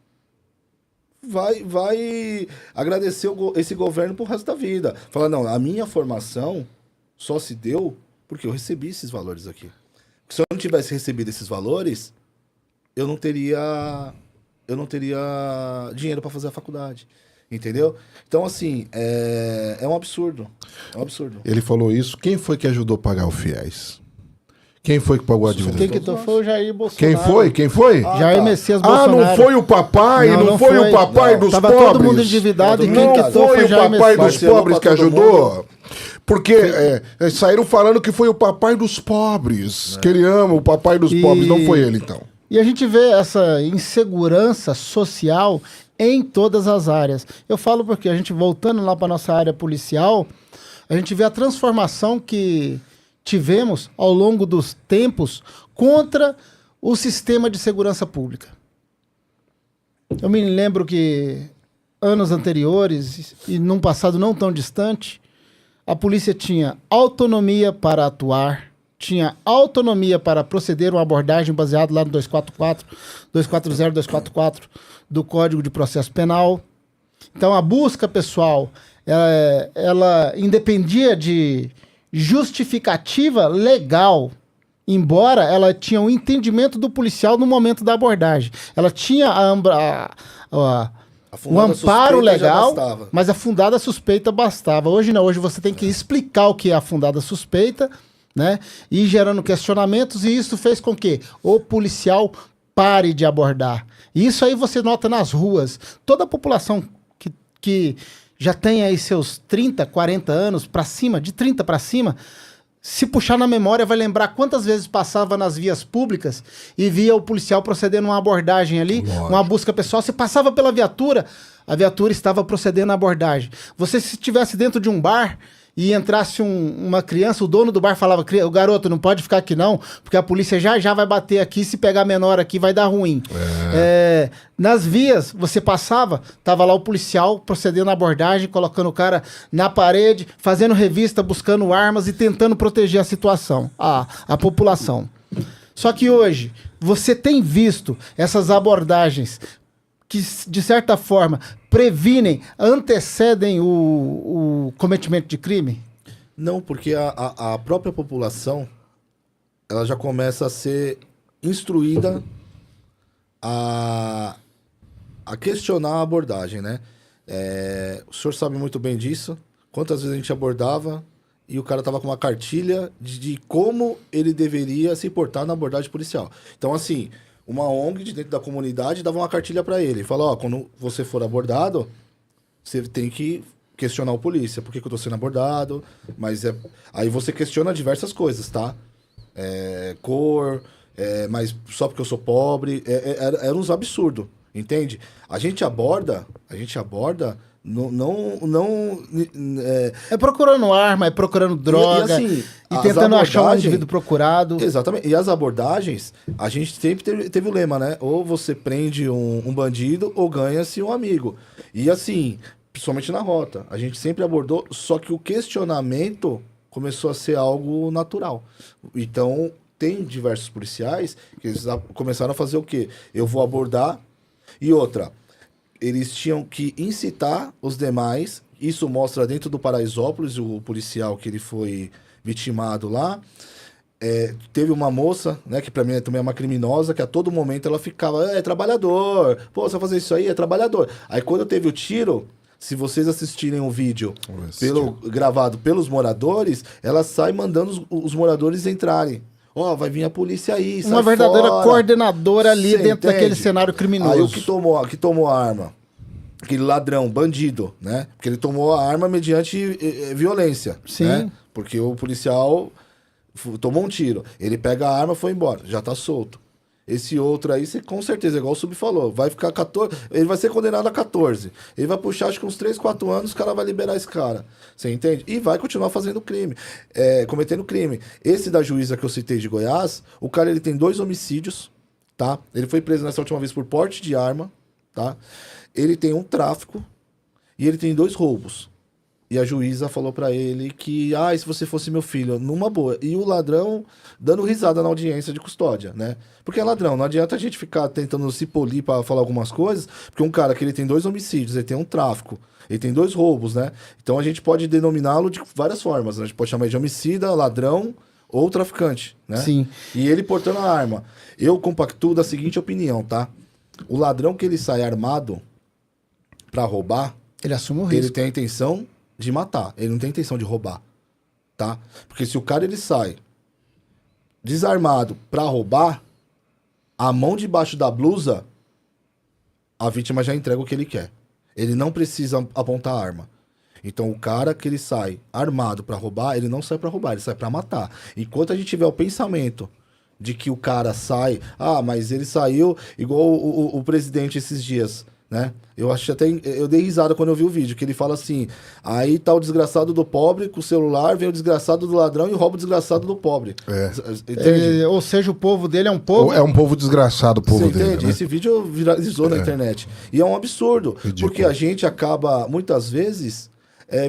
vai agradecer esse governo pro resto da vida. Falar, não, a minha formação só se deu porque eu recebi esses valores aqui. Se eu não tivesse recebido esses valores, eu não teria dinheiro para fazer a faculdade. Entendeu? Então, assim, é um absurdo. É um absurdo. Ele falou isso. Quem foi que ajudou a pagar o FIES? Quem foi que pagou a dívida? Quem que foi o Jair Bolsonaro. Quem foi? Quem foi? Jair Messias Bolsonaro. não foi o papai? Não foi o papai dos Tava pobres? todo mundo endividado e quem Não quitou foi foi o Jair papai Messias. dos pobres que Parcelou pra todo ajudou? Porque saíram falando que foi o papai dos pobres. Que ele ama o papai dos pobres. Não foi ele, então. E a gente vê essa insegurança social em todas as áreas. Eu falo porque a gente, voltando lá para nossa área policial, a gente vê a transformação que tivemos ao longo dos tempos contra o sistema de segurança pública. Eu me lembro que anos anteriores, e num passado não tão distante, a polícia tinha autonomia para atuar, tinha autonomia para proceder uma abordagem baseada lá no 240, 244 do Código de Processo Penal. Então, a busca pessoal, ela independia de justificativa legal, embora ela tinha um entendimento do policial no momento da abordagem. Ela tinha o amparo legal, mas a fundada suspeita bastava. Hoje não, hoje você tem que explicar o que é a fundada suspeita, né? E gerando questionamentos, e isso fez com que o policial pare de abordar. Isso aí você nota nas ruas. Toda a população que já tem aí seus 30, 40 anos para cima, de 30 para cima, se puxar na memória, vai lembrar quantas vezes passava nas vias públicas e via o policial procedendo uma abordagem ali, uma busca pessoal. Você passava pela viatura, a viatura estava procedendo a abordagem. Você, se estivesse dentro de um bar e entrasse uma criança, o dono do bar falava, o garoto, não pode ficar aqui não, porque a polícia já vai bater aqui, se pegar menor aqui vai dar ruim. Nas vias, você passava, tava lá o policial procedendo a abordagem, colocando o cara na parede, fazendo revista, buscando armas e tentando proteger a situação, a população. Só que hoje, você tem visto essas abordagens que, de certa forma, previnem, antecedem o cometimento de crime? Não, porque a própria população, ela já começa a ser instruída a questionar a abordagem, né? O senhor sabe muito bem disso. Quantas vezes a gente abordava e o cara tava com uma cartilha de como ele deveria se portar na abordagem policial. Então, assim, uma ONG de dentro da comunidade dava uma cartilha para ele. Falou, quando você for abordado, você tem que questionar o polícia. Por que eu tô sendo abordado? Mas aí você questiona diversas coisas, tá? Cor, mas só porque eu sou pobre. Era uns absurdos, entende? A gente aborda é procurando arma, é procurando droga, assim, e tentando achar um indivíduo procurado. Exatamente. E as abordagens, a gente sempre teve o lema, né? Ou você prende um bandido ou ganha-se um amigo. E assim, principalmente na rota, a gente sempre abordou, só que o questionamento começou a ser algo natural. Então, tem diversos policiais que eles começaram a fazer o quê? Eu vou abordar. E outra, eles tinham que incitar os demais. Isso mostra dentro do Paraisópolis, o policial que ele foi vitimado lá. Teve uma moça, né, que pra mim também é uma criminosa, que a todo momento ela ficava, é trabalhador, pô, você vai fazer isso aí, é trabalhador. Aí quando teve o tiro, se vocês assistirem o vídeo gravado pelos moradores, ela sai mandando os moradores entrarem. Ó, vai vir a polícia aí, Uma sai verdadeira fora. coordenadora ali Cê dentro entende? daquele cenário criminoso. Aí o que tomou a arma? Aquele ladrão, bandido, né? Porque ele tomou a arma mediante violência. Sim. Né? Porque o policial tomou um tiro. Ele pega a arma e foi embora. Já tá solto. Esse outro aí, você, com certeza, igual o Sub falou, vai ficar 14. Ele vai ser condenado a 14. Ele vai puxar, acho que uns 3, 4 anos, o cara vai liberar esse cara. Você entende? E vai continuar fazendo crime. Cometendo crime. Esse da juíza que eu citei de Goiás, o cara ele tem 2 homicídios, tá? Ele foi preso nessa última vez por porte de arma, tá? Ele tem um tráfico e ele tem 2 roubos. E a juíza falou pra ele que, e se você fosse meu filho, numa boa. E o ladrão dando risada na audiência de custódia, né? Porque é ladrão, não adianta a gente ficar tentando se polir pra falar algumas coisas, porque um cara que ele tem 2 homicídios, ele tem um tráfico, ele tem 2 roubos, né? Então a gente pode denominá-lo de várias formas, né? A gente pode chamar de homicida, ladrão ou traficante, né? Sim. E ele portando a arma. Eu compactuo da seguinte opinião, tá? O ladrão que ele sai armado pra roubar, Ele assume o ele risco. tem a intenção de matar. Ele não tem a intenção de roubar, tá? Porque se o cara ele sai desarmado pra roubar, a mão debaixo da blusa, a vítima já entrega o que ele quer. Ele não precisa apontar a arma. Então o cara que ele sai armado pra roubar, ele não sai pra roubar, ele sai pra matar. Enquanto a gente tiver o pensamento de que o cara sai, mas ele saiu igual o presidente esses dias, né? Eu dei risada quando eu vi o vídeo, que ele fala assim, aí tá o desgraçado do pobre com o celular, vem o desgraçado do ladrão e rouba o desgraçado do pobre. Entende? Ou seja, o povo dele é um povo... É um povo desgraçado, o povo Você dele. entende? Né? Esse vídeo viralizou na internet. E é um absurdo, Ridículo. porque a gente acaba, muitas vezes,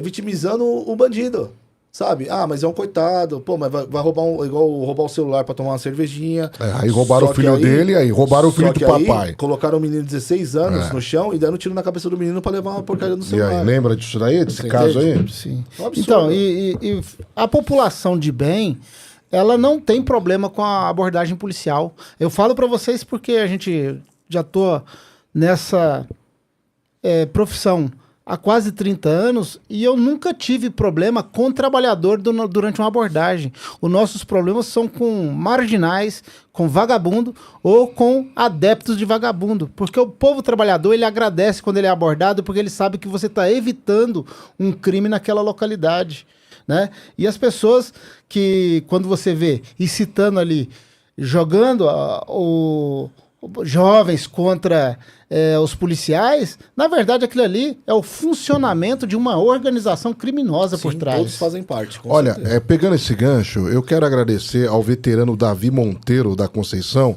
vitimizando o bandido. Sabe? Mas é um coitado. Pô, mas vai roubar igual roubar o celular pra tomar uma cervejinha. Aí roubaram Só o filho que aí- dele, aí roubaram o filho só do que aí papai. Colocaram o menino de 16 anos É. no chão e deram um tiro na cabeça do menino pra levar uma porcaria no E celular. aí, lembra disso daí, desse Você caso entende? aí? Sim. É um absurdo. Então, e a população de bem, ela não tem problema com a abordagem policial. Eu falo pra vocês porque a gente já tô nessa profissão há quase 30 anos e eu nunca tive problema com trabalhador durante uma abordagem. Os nossos problemas são com marginais, com vagabundo ou com adeptos de vagabundo. Porque o povo trabalhador, ele agradece quando ele é abordado porque ele sabe que você está evitando um crime naquela localidade, né? E as pessoas que, quando você vê, incitando ali, jogando jovens contra os policiais, na verdade aquilo ali é o funcionamento de uma organização criminosa por Sim, trás. todos fazem parte. Com Olha, certeza. pegando esse gancho, eu quero agradecer ao veterano Davi Monteiro da Conceição,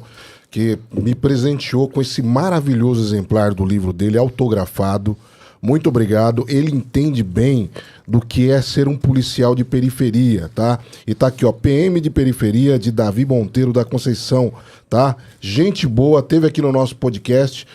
que me presenteou com esse maravilhoso exemplar do livro dele, autografado. Muito obrigado. Ele entende bem do que é ser um policial de periferia, tá? E tá aqui, ó, PM de periferia de Davi Monteiro da Conceição, tá? Gente boa, teve aqui no nosso podcast.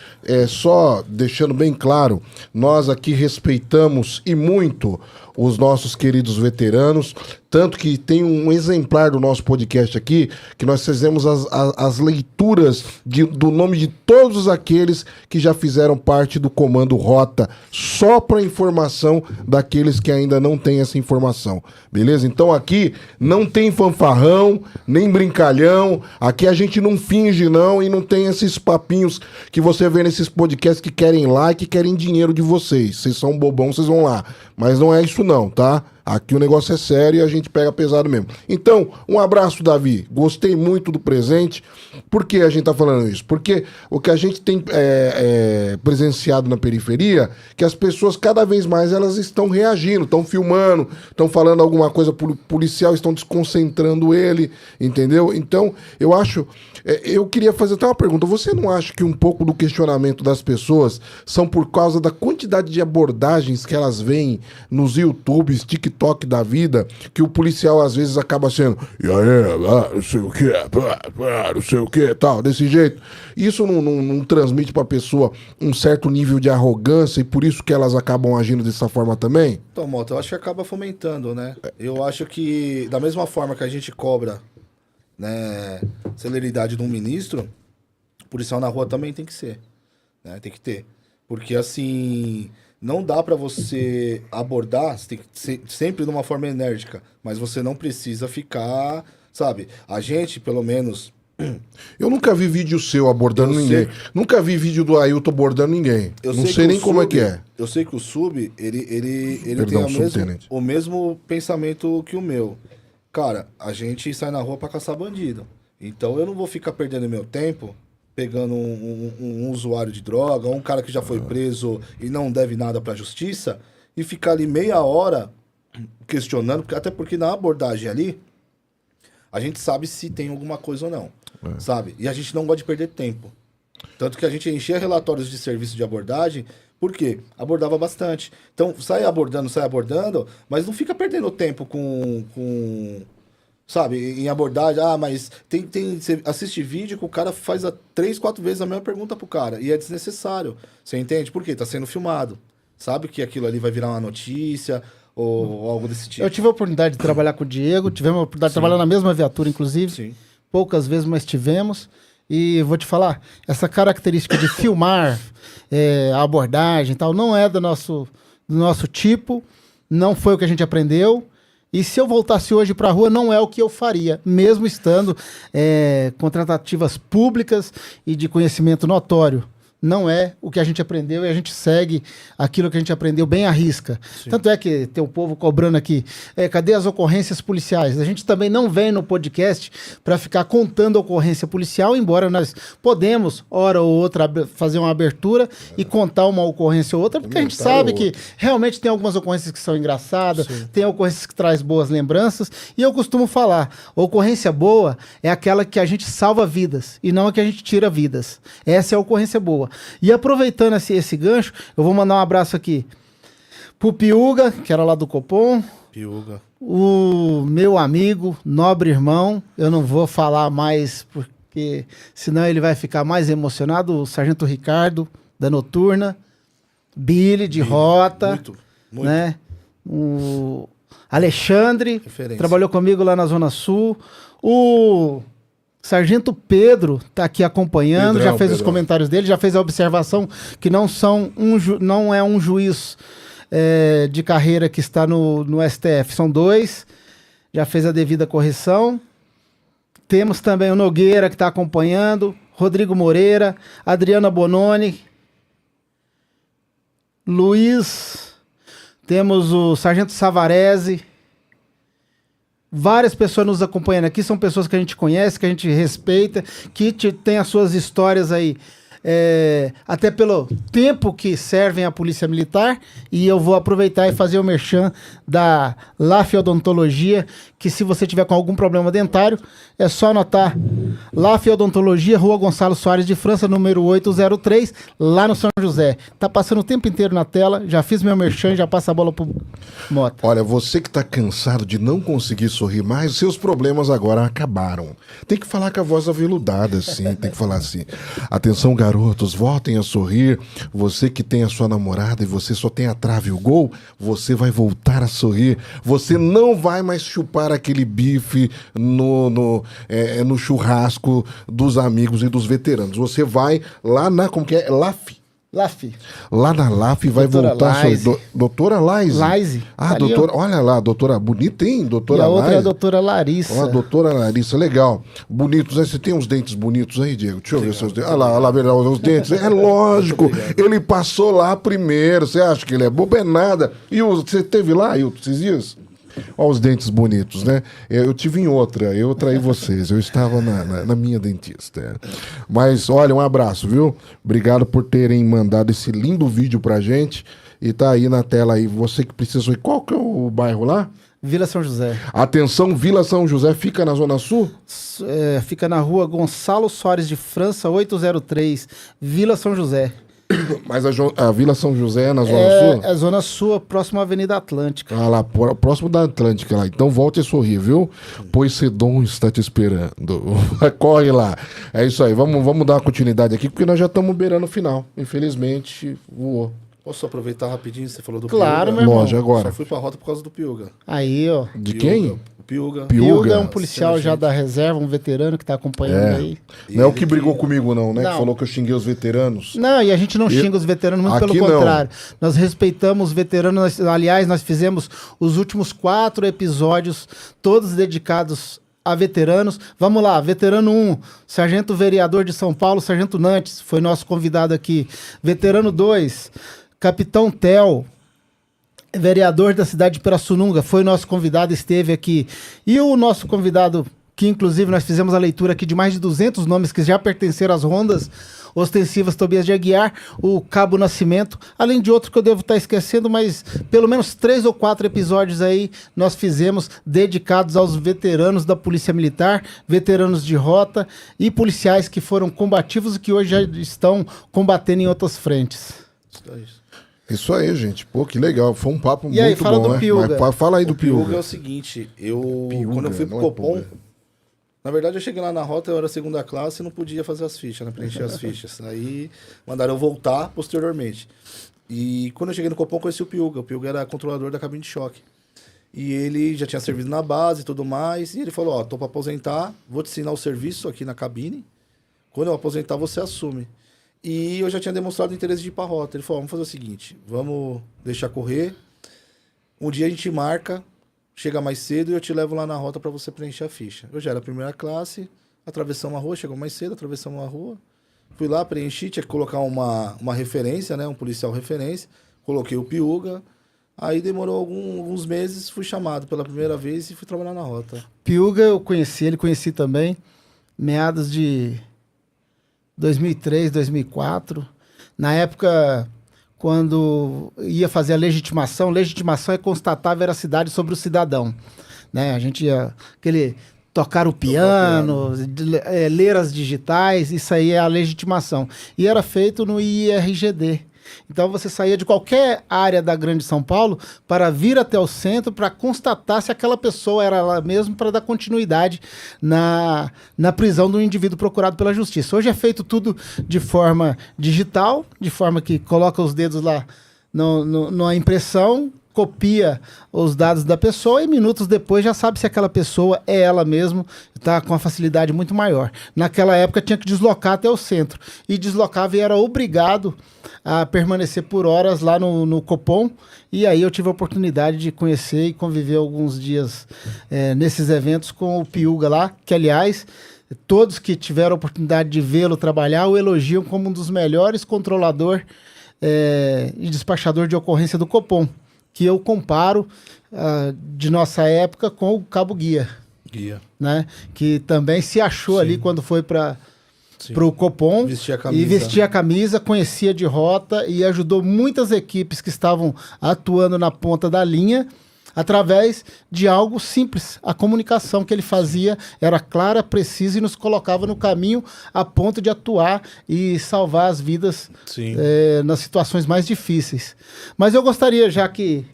Só deixando bem claro, nós aqui respeitamos e muito os nossos queridos veteranos, tanto que tem um exemplar do nosso podcast aqui, que nós fizemos as leituras do nome de todos aqueles que já fizeram parte do Comando Rota, só para informação daqueles que ainda não têm essa informação, beleza? Então aqui não tem fanfarrão, nem brincalhão, aqui a gente não finge não e não tem esses papinhos que você vê nesses podcasts que querem like, que querem dinheiro de vocês. Vocês são bobão, vocês vão lá. Mas não é isso não, tá? Aqui o negócio é sério e a gente pega pesado mesmo. Então, um abraço, Davi. Gostei muito do presente. Por que a gente tá falando isso? Porque o que a gente tem presenciado na periferia, que as pessoas cada vez mais elas estão reagindo, estão filmando, estão falando alguma coisa policial, estão desconcentrando ele, entendeu? Então, eu acho... eu queria fazer até uma pergunta. Você não acha que um pouco do questionamento das pessoas são por causa da quantidade de abordagens que elas veem nos YouTubes, TikTok da vida, que o policial às vezes acaba sendo e aí, não sei o que, não sei o que, tal, desse jeito. Isso não transmite pra pessoa um certo nível de arrogância e por isso que elas acabam agindo dessa forma também? Então, Mota, eu acho que acaba fomentando, né? Eu acho que, da mesma forma que a gente cobra, né, celeridade de um ministro, o policial na rua também tem que ser, né? Tem que ter. Porque, assim, não dá pra você abordar, você tem que ser sempre de uma forma enérgica, mas você não precisa ficar sabe? A gente, pelo menos... Eu nunca vi vídeo seu abordando Eu ninguém. sei. Nunca vi vídeo do Ailton abordando ninguém. Eu Não sei que nem o como é Sub- que é. Eu sei que o Sub, ele Perdão, tem subtenente. o mesmo pensamento que o meu. Cara, a gente sai na rua pra caçar bandido. Então eu não vou ficar perdendo meu tempo pegando um usuário de droga, ou um cara que já foi preso e não deve nada pra justiça, e ficar ali meia hora questionando, até porque na abordagem ali, a gente sabe se tem alguma coisa ou não, sabe? E a gente não gosta de perder tempo. Tanto que a gente enchia relatórios de serviço de abordagem, por quê? Abordava bastante. Então, sai abordando, mas não fica perdendo tempo sabe, em abordagem. Ah, mas você assiste vídeo que o cara faz 3, 4 vezes a mesma pergunta pro cara, e é desnecessário. Você entende? Por quê? Tá sendo filmado. Sabe que aquilo ali vai virar uma notícia ou algo desse tipo. Eu tive a oportunidade de trabalhar com o Diego, tivemos a oportunidade de trabalhar na mesma viatura, inclusive. Sim. Poucas vezes, mas tivemos. E vou te falar, essa característica de filmar a abordagem e tal, não é do nosso tipo, não foi o que a gente aprendeu. E se eu voltasse hoje para a rua, não é o que eu faria, mesmo estando com tratativas públicas e de conhecimento notório. Não é o que a gente aprendeu e a gente segue aquilo que a gente aprendeu bem à risca. Sim. Tanto é que tem o povo cobrando aqui, cadê as ocorrências policiais? A gente também não vem no podcast para ficar contando ocorrência policial, embora nós podemos, hora ou outra, fazer uma abertura e contar uma ocorrência ou outra, porque a gente sabe que realmente tem algumas ocorrências que são engraçadas, tem ocorrências que traz boas lembranças, e eu costumo falar, ocorrência boa é aquela que a gente salva vidas, e não a que a gente tira vidas. Essa é a ocorrência boa. E aproveitando esse gancho, eu vou mandar um abraço aqui pro Piuga, que era lá do Copom. Piuga. O meu amigo, nobre irmão, eu não vou falar mais, porque senão ele vai ficar mais emocionado. O Sargento Ricardo, da Noturna. Billy, de Rota. Muito. Né? O Alexandre, Referência. trabalhou comigo lá na Zona Sul. O Sargento Pedro tá aqui acompanhando, Pedrão, já fez os Pedrão. comentários dele, já fez a observação que não é um juiz de carreira que está no STF, são 2, já fez a devida correção. Temos também o Nogueira que está acompanhando, Rodrigo Moreira, Adriana Bononi, Luiz, temos o Sargento Savarese. Várias pessoas nos acompanhando aqui, são pessoas que a gente conhece, que a gente respeita, que tem as suas histórias aí, até pelo tempo que servem à Polícia Militar, e eu vou aproveitar e fazer o merchan da LAF Odontologia, que se você tiver com algum problema dentário, é só anotar LAF Odontologia, Rua Gonçalo Soares de França, número 803, lá no São José. Tá passando o tempo inteiro na tela, já fiz meu merchan, já passa a bola pro Mota. Olha, você que tá cansado de não conseguir sorrir mais, seus problemas agora acabaram. Tem que falar com a voz aveludada, assim, tem que falar assim. Atenção, garotos, voltem a sorrir. Você que tem a sua namorada e você só tem a trave e o gol, você vai voltar a sorrir. Você não vai mais chupar aquele bife no churrasco dos amigos e dos veteranos. Você vai lá na, como que é? LAF. LAF. Lá na LAF vai Doutora voltar a Laise. sorrir. Doutora Laise. Laise. Ah, Ali, doutora, olha lá, doutora, bonita, hein? E Doutora a outra é a Laise. doutora Larissa. Ó, a doutora Larissa, legal. Bonitos, aí você tem uns dentes bonitos aí, Diego? Deixa eu ver seus dentes. Olha lá, os dentes. É lógico, ele passou lá primeiro. Você acha que ele é bobo? É nada. E você teve lá, Hilton, esses dias? Olha os dentes bonitos, né? Eu tive em outra, eu traí vocês. Eu estava na minha dentista. Mas, olha, um abraço, viu? Obrigado por terem mandado esse lindo vídeo pra gente. E tá aí na tela aí. Você que precisou. Qual que é o bairro lá? Vila São José. Atenção, Vila São José fica na Zona Sul? Fica na rua Gonçalo Soares de França, 803, Vila São José. Mas a Vila São José é na Zona Sul? É Zona Sul, próxima à Avenida Atlântica. Ah, lá, próximo da Atlântica lá. Então volte a sorrir, viu? Pois Sedon está te esperando. Corre lá. É isso aí. Vamos dar uma continuidade aqui, porque nós já estamos beirando o final. Infelizmente, voou. Posso aproveitar rapidinho? Você falou do Claro, Piuga. meu irmão. Lógico, agora. Só fui pra rota por causa do Piuga. Aí, ó. De Piuga, quem? O Piuga. Piuga é um policial Sendo já gente. da reserva, um veterano que tá acompanhando aí. Não é o que brigou comigo, não, né? Não. Que falou que eu xinguei os veteranos. Não, e a gente não xinga os veteranos, muito Aqui pelo não. contrário. Nós respeitamos os veteranos. Aliás, nós fizemos os últimos 4 episódios, todos dedicados a veteranos. Vamos lá, veterano 1, sargento vereador de São Paulo, sargento Nantes, foi nosso convidado aqui. Veterano 2, capitão Tel, vereador da cidade de Pirassununga, foi nosso convidado, esteve aqui. E o nosso convidado, que inclusive nós fizemos a leitura aqui de mais de 200 nomes que já pertenceram às rondas ostensivas Tobias de Aguiar, o Cabo Nascimento, além de outros que eu devo estar esquecendo, mas pelo menos 3 ou 4 episódios aí nós fizemos dedicados aos veteranos da Polícia Militar, veteranos de rota e policiais que foram combativos e que hoje já estão combatendo em outras frentes. Isso aí, gente. Pô, que legal. Foi um papo E aí, muito fala bom, do né? Piuga. Mas fala aí do O Piuga é Piuga. o seguinte, Piuga, quando eu fui pro não é Copom, Puga. na verdade eu cheguei lá na rota, eu era segunda classe e não podia fazer as fichas, né? Preencher as fichas. Aí mandaram eu voltar posteriormente. E quando eu cheguei no Copom, conheci o Piuga. O Piuga era controlador da cabine de choque. E ele já tinha servido na base e tudo mais. E ele falou, ó, tô pra aposentar, vou te ensinar o serviço aqui na cabine. Quando eu aposentar, você assume. E eu já tinha demonstrado interesse de ir pra rota. Ele falou, vamos fazer o seguinte, vamos deixar correr. Um dia a gente marca, chega mais cedo e eu te levo lá na rota para você preencher a ficha. Eu já era primeira classe, atravessamos a rua, chegou mais cedo, atravessamos a rua. Fui lá, preenchi, tinha que colocar uma referência, né? Um policial referência. Coloquei o Piuga. Aí demorou alguns meses, fui chamado pela primeira vez e fui trabalhar na rota. Piuga eu conheci também, meados de 2003, 2004. Na época, quando ia fazer a legitimação é constatar a veracidade sobre o cidadão. Né? A gente ia tocar o piano, ler as digitais, isso aí é a legitimação. E era feito no IRGD. Então você saía de qualquer área da Grande São Paulo para vir até o centro para constatar se aquela pessoa era ela mesmo, para dar continuidade na prisão do indivíduo procurado pela justiça. Hoje é feito tudo de forma digital, de forma que coloca os dedos lá na impressão, copia os dados da pessoa e minutos depois já sabe se aquela pessoa é ela mesma, está com uma facilidade muito maior. Naquela época tinha que deslocar até o centro e deslocava e era obrigado a permanecer por horas lá no Copom, e aí eu tive a oportunidade de conhecer e conviver alguns dias nesses eventos com o Piuga lá, que aliás, todos que tiveram a oportunidade de vê-lo trabalhar o elogiam como um dos melhores controlador e despachador de ocorrência do Copom, que eu comparo de nossa época com o Cabo Guia. Né? Que também se achou ali quando foi para o Copom e vestia a camisa, conhecia de rota e ajudou muitas equipes que estavam atuando na ponta da linha através de algo simples. A comunicação que ele fazia era clara, precisa e nos colocava no caminho a ponto de atuar e salvar as vidas nas situações mais difíceis. Mas eu gostaria, já que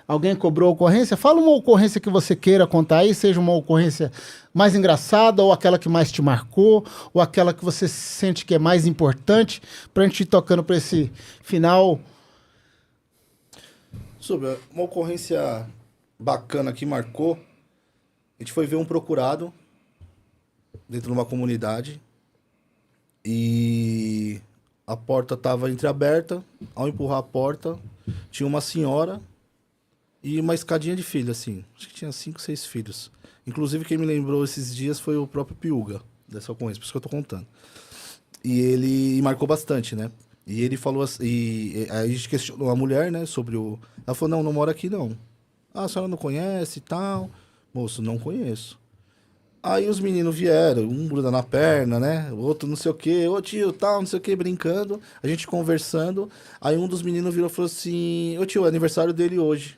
alguém cobrou a ocorrência, fala uma ocorrência que você queira contar aí, seja uma ocorrência mais engraçada, ou aquela que mais te marcou, ou aquela que você sente que é mais importante, pra gente ir tocando pra esse final. Sobre uma ocorrência bacana que marcou, a gente foi ver um procurado dentro de uma comunidade e a porta estava entreaberta. Ao empurrar a porta, tinha uma senhora e uma escadinha de filho, assim. Acho que tinha 5, 6 filhos. Inclusive, quem me lembrou esses dias foi o próprio Piuga, dessa ocorrência, por isso que eu tô contando. E ele marcou bastante, né? E ele falou assim, e aí a gente questionou a mulher, né, sobre o... Ela falou, não mora aqui, não. Ah, a senhora não conhece e tal? Moço, não conheço. Aí os meninos vieram, um gruda na perna, né? O outro não sei o quê, ô tio, tal, não sei o quê, brincando. A gente conversando. Aí um dos meninos virou e falou assim, ô tio, é aniversário dele hoje.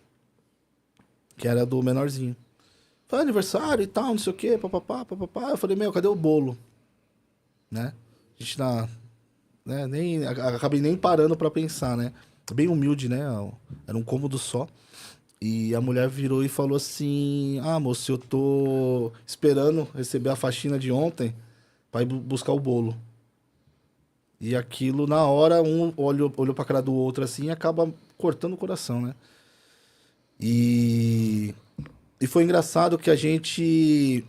Que era do menorzinho. Falei, aniversário e tal, não sei o quê, papapá, papapá. Eu falei, cadê o bolo? Né? A gente acabei nem parando pra pensar, né? Bem humilde, né? Era um cômodo só. E a mulher virou e falou assim, moço, eu tô esperando receber a faxina de ontem pra ir buscar o bolo. E aquilo, na hora, um olhou pra cara do outro assim e acaba cortando o coração, né? E foi engraçado que a gente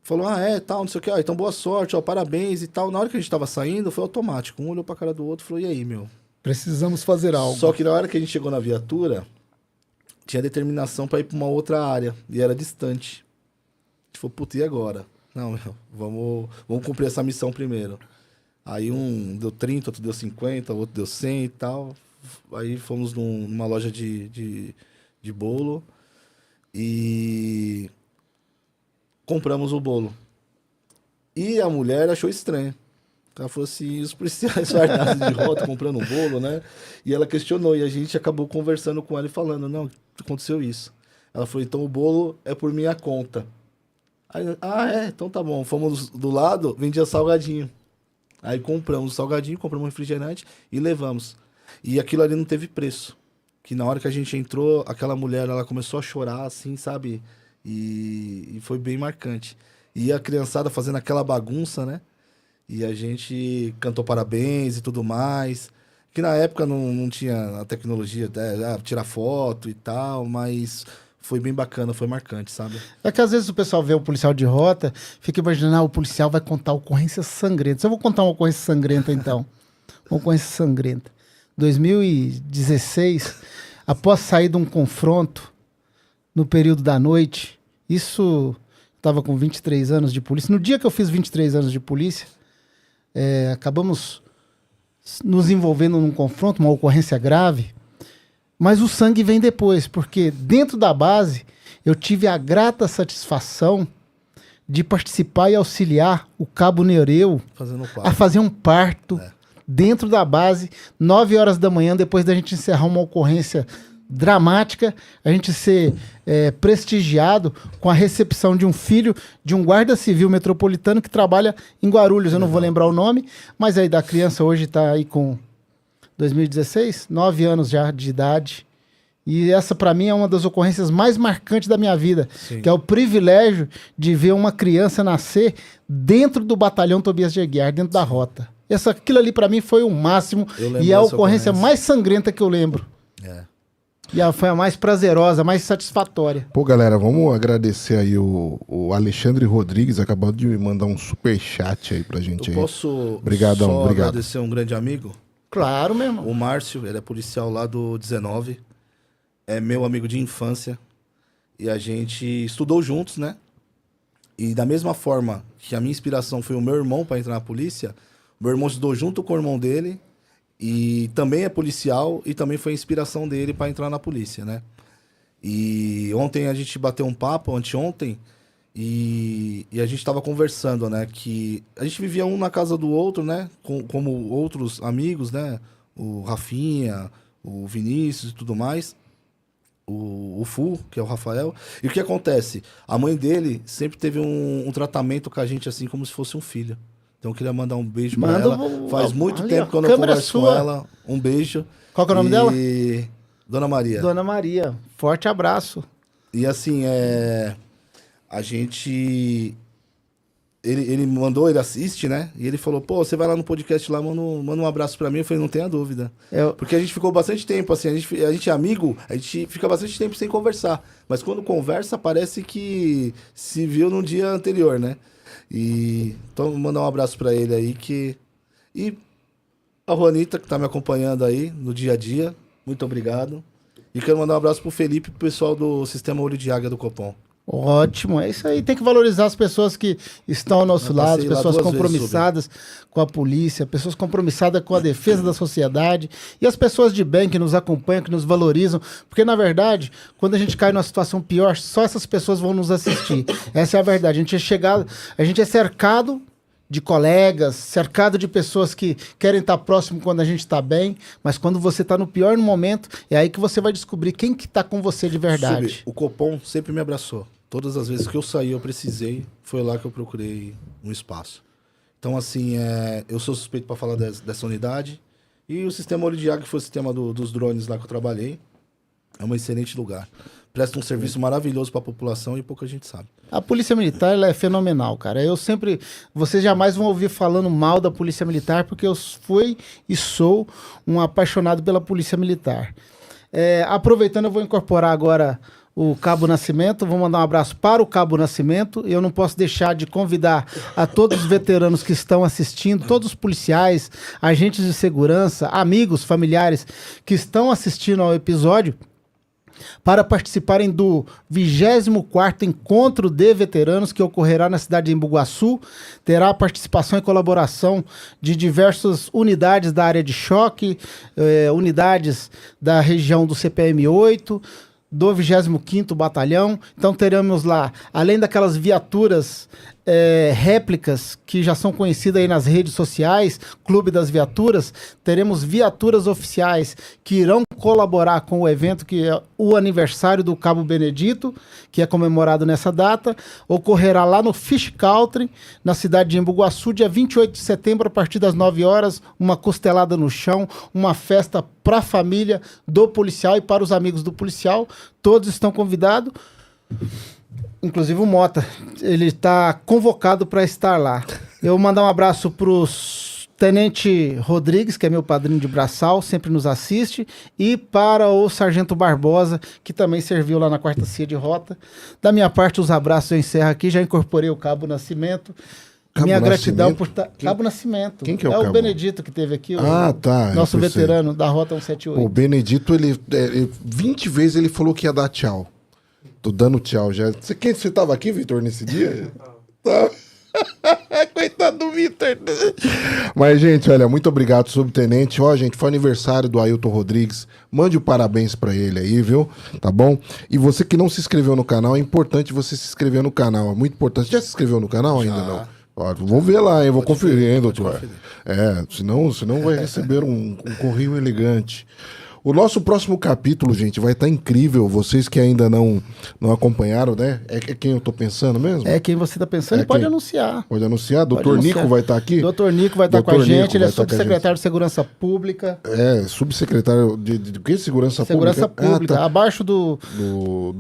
falou, tal, não sei o que, então boa sorte, parabéns e tal. Na hora que a gente tava saindo, foi automático. Um olhou pra cara do outro e falou, e aí, meu? Precisamos fazer algo. Só que na hora que a gente chegou na viatura, tinha determinação para ir para uma outra área e era distante. A gente falou, puta, e agora? Não, meu, vamos cumprir essa missão primeiro. Aí um deu 30, outro deu 50, outro deu 100 e tal. Aí fomos numa loja de bolo e compramos o bolo. E a mulher achou estranho. Ela falou assim, os policiais fardados de rota comprando um bolo, né? E ela questionou, e a gente acabou conversando com ela e falando, não, aconteceu isso. Ela falou, então o bolo é por minha conta. Aí, então tá bom. Fomos do lado, vendia salgadinho. Aí compramos o salgadinho, compramos um refrigerante e levamos. E aquilo ali não teve preço. Que na hora que a gente entrou, aquela mulher, ela começou a chorar, assim, sabe? E foi bem marcante. E a criançada fazendo aquela bagunça, né? E a gente cantou parabéns e tudo mais. Que na época não tinha a tecnologia, tirar foto e tal, mas foi bem bacana, foi marcante, sabe? É que às vezes o pessoal vê o policial de rota, fica imaginando, o policial vai contar ocorrências sangrentas. Eu vou contar uma ocorrência sangrenta, então. Uma ocorrência sangrenta. 2016, após sair de um confronto, no período da noite, isso... Estava com 23 anos de polícia. No dia que eu fiz 23 anos de polícia, acabamos nos envolvendo num confronto, uma ocorrência grave, mas o sangue vem depois, porque dentro da base eu tive a grata satisfação de participar e auxiliar o Cabo Nereu a fazer um parto dentro da base, 9 horas da manhã, depois da gente encerrar uma ocorrência dramática, a gente ser prestigiado com a recepção de um filho de um guarda civil metropolitano que trabalha em Guarulhos. Eu não vou lembrar o nome, mas aí da criança hoje está aí com 2016, 9 anos já de idade. E essa, para mim, é uma das ocorrências mais marcantes da minha vida, Sim. que é o privilégio de ver uma criança nascer dentro do batalhão Tobias de Aguiar, dentro da rota. Aquilo ali, para mim, foi o máximo e é a ocorrência mais sangrenta que eu lembro. E foi a mais prazerosa, a mais satisfatória. Pô, galera, vamos agradecer aí o Alexandre Rodrigues, acabou de me mandar um superchat aí pra gente. Eu posso obrigado. Agradecer um grande amigo? Claro, meu irmão. O Márcio, ele é policial lá do 19, é meu amigo de infância, e a gente estudou juntos, né? E da mesma forma que a minha inspiração foi o meu irmão para entrar na polícia, meu irmão estudou junto com o irmão dele, e também é policial, e também foi a inspiração dele para entrar na polícia, né? E ontem a gente bateu um papo, anteontem, e a gente estava conversando, né? Que a gente vivia um na casa do outro, né? Como outros amigos, né? O Rafinha, o Vinícius e tudo mais. O Fu, que é o Rafael. E o que acontece? A mãe dele sempre teve um tratamento com a gente assim, como se fosse um filho. Então eu queria mandar um beijo pra ela. Faz muito tempo que eu não converso com ela. Um beijo. Qual que é o nome dela? Dona Maria. Dona Maria. Forte abraço. E assim, a gente... Ele mandou, ele assiste, né? E ele falou, pô, você vai lá no podcast lá, manda um abraço pra mim. Eu falei, não tenha dúvida. Porque a gente ficou bastante tempo, assim, a gente é amigo, a gente fica bastante tempo sem conversar. Mas quando conversa, parece que se viu no dia anterior, né? Então, vou mandar um abraço pra ele aí, E a Juanita, que tá me acompanhando aí no dia a dia, muito obrigado. E quero mandar um abraço pro Felipe e pro pessoal do Sistema Olho de Águia do Copom. Ótimo, é isso aí. Tem que valorizar as pessoas que estão ao nosso lado, as pessoas compromissadas com a polícia, pessoas compromissadas com a defesa da sociedade e as pessoas de bem que nos acompanham, que nos valorizam, porque na verdade, quando a gente cai numa situação pior, só essas pessoas vão nos assistir. Essa é a verdade. A gente é cercado de colegas, cercado de pessoas que querem estar próximo quando a gente está bem, mas quando você está no pior momento, é aí que você vai descobrir quem que está com você de verdade. O Copom sempre me abraçou. Todas as vezes que eu saí, eu precisei, foi lá que eu procurei um espaço. Então, assim, eu sou suspeito para falar dessa unidade. E o Sistema Olho de Águia, que foi o sistema dos drones lá que eu trabalhei, é um excelente lugar. Presta um serviço maravilhoso para a população e pouca gente sabe. A Polícia Militar, ela é fenomenal, cara. Vocês jamais vão ouvir falando mal da Polícia Militar, porque eu fui e sou um apaixonado pela Polícia Militar. Aproveitando, eu vou incorporar agora o Cabo Nascimento. Vou mandar um abraço para o Cabo Nascimento. Eu não posso deixar de convidar a todos os veteranos que estão assistindo, todos os policiais, agentes de segurança, amigos, familiares que estão assistindo ao episódio, para participarem do 24º Encontro de Veteranos, que ocorrerá na cidade de Embu-Guaçu. Terá a participação e colaboração de diversas unidades da área de choque, unidades da região do CPM 8, do 25º Batalhão. Então teremos lá, além daquelas viaturas réplicas que já são conhecidas aí nas redes sociais, Clube das Viaturas, teremos viaturas oficiais que irão colaborar com o evento, que é o aniversário do Cabo Benedito, que é comemorado nessa data. Ocorrerá lá no Fish Country, na cidade de Embu-Guaçu, dia 28 de setembro, a partir das 9 horas, uma costelada no chão, uma festa para a família do policial e para os amigos do policial. Todos estão convidados. Inclusive o Mota, ele está convocado para estar lá. Eu vou mandar um abraço para o Tenente Rodrigues, que é meu padrinho de braçal, sempre nos assiste, e para o Sargento Barbosa, que também serviu lá na 4ª CIA de Rota. Da minha parte, os abraços eu encerro aqui, já incorporei o Cabo Nascimento. Cabo Minha Nascimento? gratidão por estar... Cabo Nascimento. Quem que é o Cabo? Cabo? Benedito que teve aqui, tá. nosso Eu pensei. veterano da Rota 178. O Benedito, 20 vezes ele falou que ia dar tchau. Tô dando tchau já. Você tava aqui, Vitor, nesse dia? Tá. Coitado do Vitor. Mas, gente, olha, muito obrigado, subtenente. Ó, gente, foi aniversário do Ailton Rodrigues. Mande o parabéns pra ele aí, viu? Tá bom? E você que não se inscreveu no canal, é importante você se inscrever no canal. É muito importante. Já se inscreveu no canal ainda? Não? Ó, vou ver lá, hein? Vou conferir, hein, doutor? Senão vai receber um correio elegante. O nosso próximo capítulo, gente, vai estar incrível. Vocês que ainda não acompanharam, né? É quem eu tô pensando mesmo? É quem você tá pensando e pode anunciar. Pode anunciar? Doutor Nico vai estar aqui? Doutor Nico vai estar com a Doutor gente, Nico ele é vai estar com a subsecretário de Segurança Pública. Subsecretário de que? Segurança Pública. Tá. Abaixo do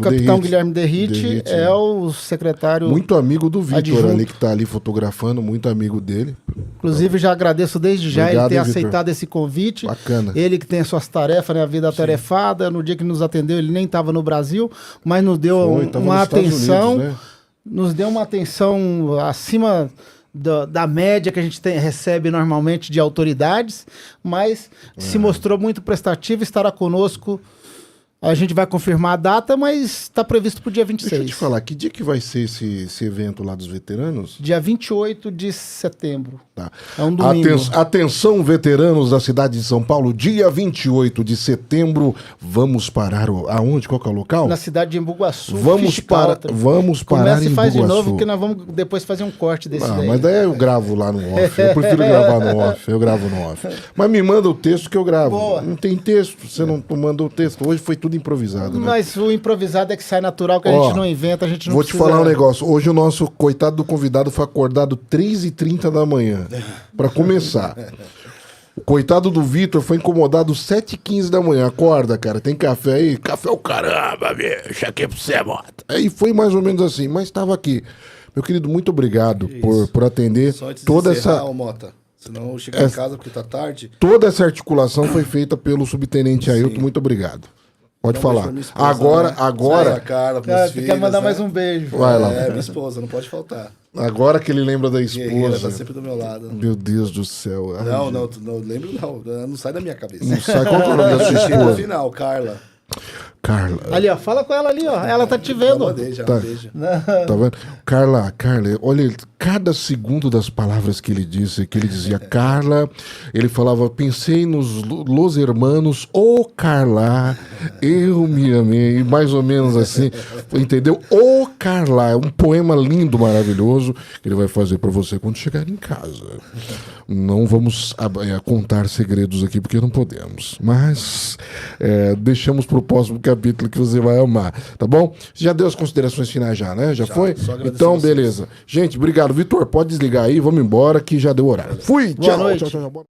Capitão Guilherme Derrite, é o secretário. Muito amigo do Vitor adjunto. ali que tá ali fotografando, muito amigo dele. Inclusive, já agradeço desde já Obrigado, ele ter Vitor. aceitado esse convite. Bacana. Ele que tem as suas tarefas, né, a vida atarefada. No dia que nos atendeu, ele nem estava no Brasil, mas nos deu uma atenção. Unidos, né? Nos deu uma atenção acima da média que a gente recebe normalmente de autoridades, mas se mostrou muito prestativo, estará conosco. A gente vai confirmar a data, mas está previsto para o dia 26. Deixa eu te falar, que dia que vai ser esse evento lá dos veteranos? Dia 28 de setembro. Tá. É um domingo. Atenção, veteranos da cidade de São Paulo, dia 28 de setembro, vamos parar aonde? Qual que é o local? Na cidade de Embu-Guaçu. Vamos parar Começa em e faz de Embu-Guaçu. novo, porque nós vamos depois fazer um corte desse daí. Mas daí eu gravo lá no off. Eu prefiro gravar no off. Eu gravo no off. Mas me manda o texto que eu gravo. Boa. Não tem texto. Você não manda o texto. Hoje foi tudo improvisado, né? Mas o improvisado é que sai natural, que a gente não inventa, a gente não Vou te falar um negócio. Hoje o nosso coitado do convidado foi acordado 3h30 da manhã. Pra começar. O coitado do Vitor foi incomodado 7h15 da manhã. Acorda, cara. Tem café aí? Café o caramba, bicho. Aqui pra você, Mota. Aí foi mais ou menos assim. Mas estava aqui. Meu querido, muito obrigado por atender Só antes toda de encerrar, essa... ô, Mota. Senão eu chego em casa porque tá tarde. Toda essa articulação foi feita pelo subtenente Ailton. Muito obrigado. Pode Então, falar. beijo pra minha esposa, Agora, né? agora, Sai a cara pros Cara, filhos, quer mandar né? mais um beijo. vai lá. É, minha esposa, não pode faltar. Agora que ele lembra da Guerreira tá esposa. sempre do meu lado. Meu Deus do céu. Ai, Não, gente. não lembro não sai da minha cabeça. Não sai. Qual que é o nome da sua Chega no esposa? final, Carla. Carla. Ali, ó, fala com ela ali, ó. Ela tá te vendo. Já Tá. beijo. Tá vendo? Carla, olha, cada segundo das palavras que ele disse, que ele dizia Carla, ele falava, pensei nos Los Hermanos, ô Carla, eu me amei, mais ou menos assim, entendeu? Ô Carla, é um poema lindo, maravilhoso, que ele vai fazer pra você quando chegar em casa. Não vamos contar segredos aqui, porque não podemos, mas deixamos pro próximo capítulo que você vai amar, tá bom? Já deu as considerações finais já, né? Já foi? só agradecer Então, vocês. beleza. Gente, obrigado. Vitor, pode desligar aí, vamos embora que já deu horário. Fui, Boa tchau, noite. tchau, tchau.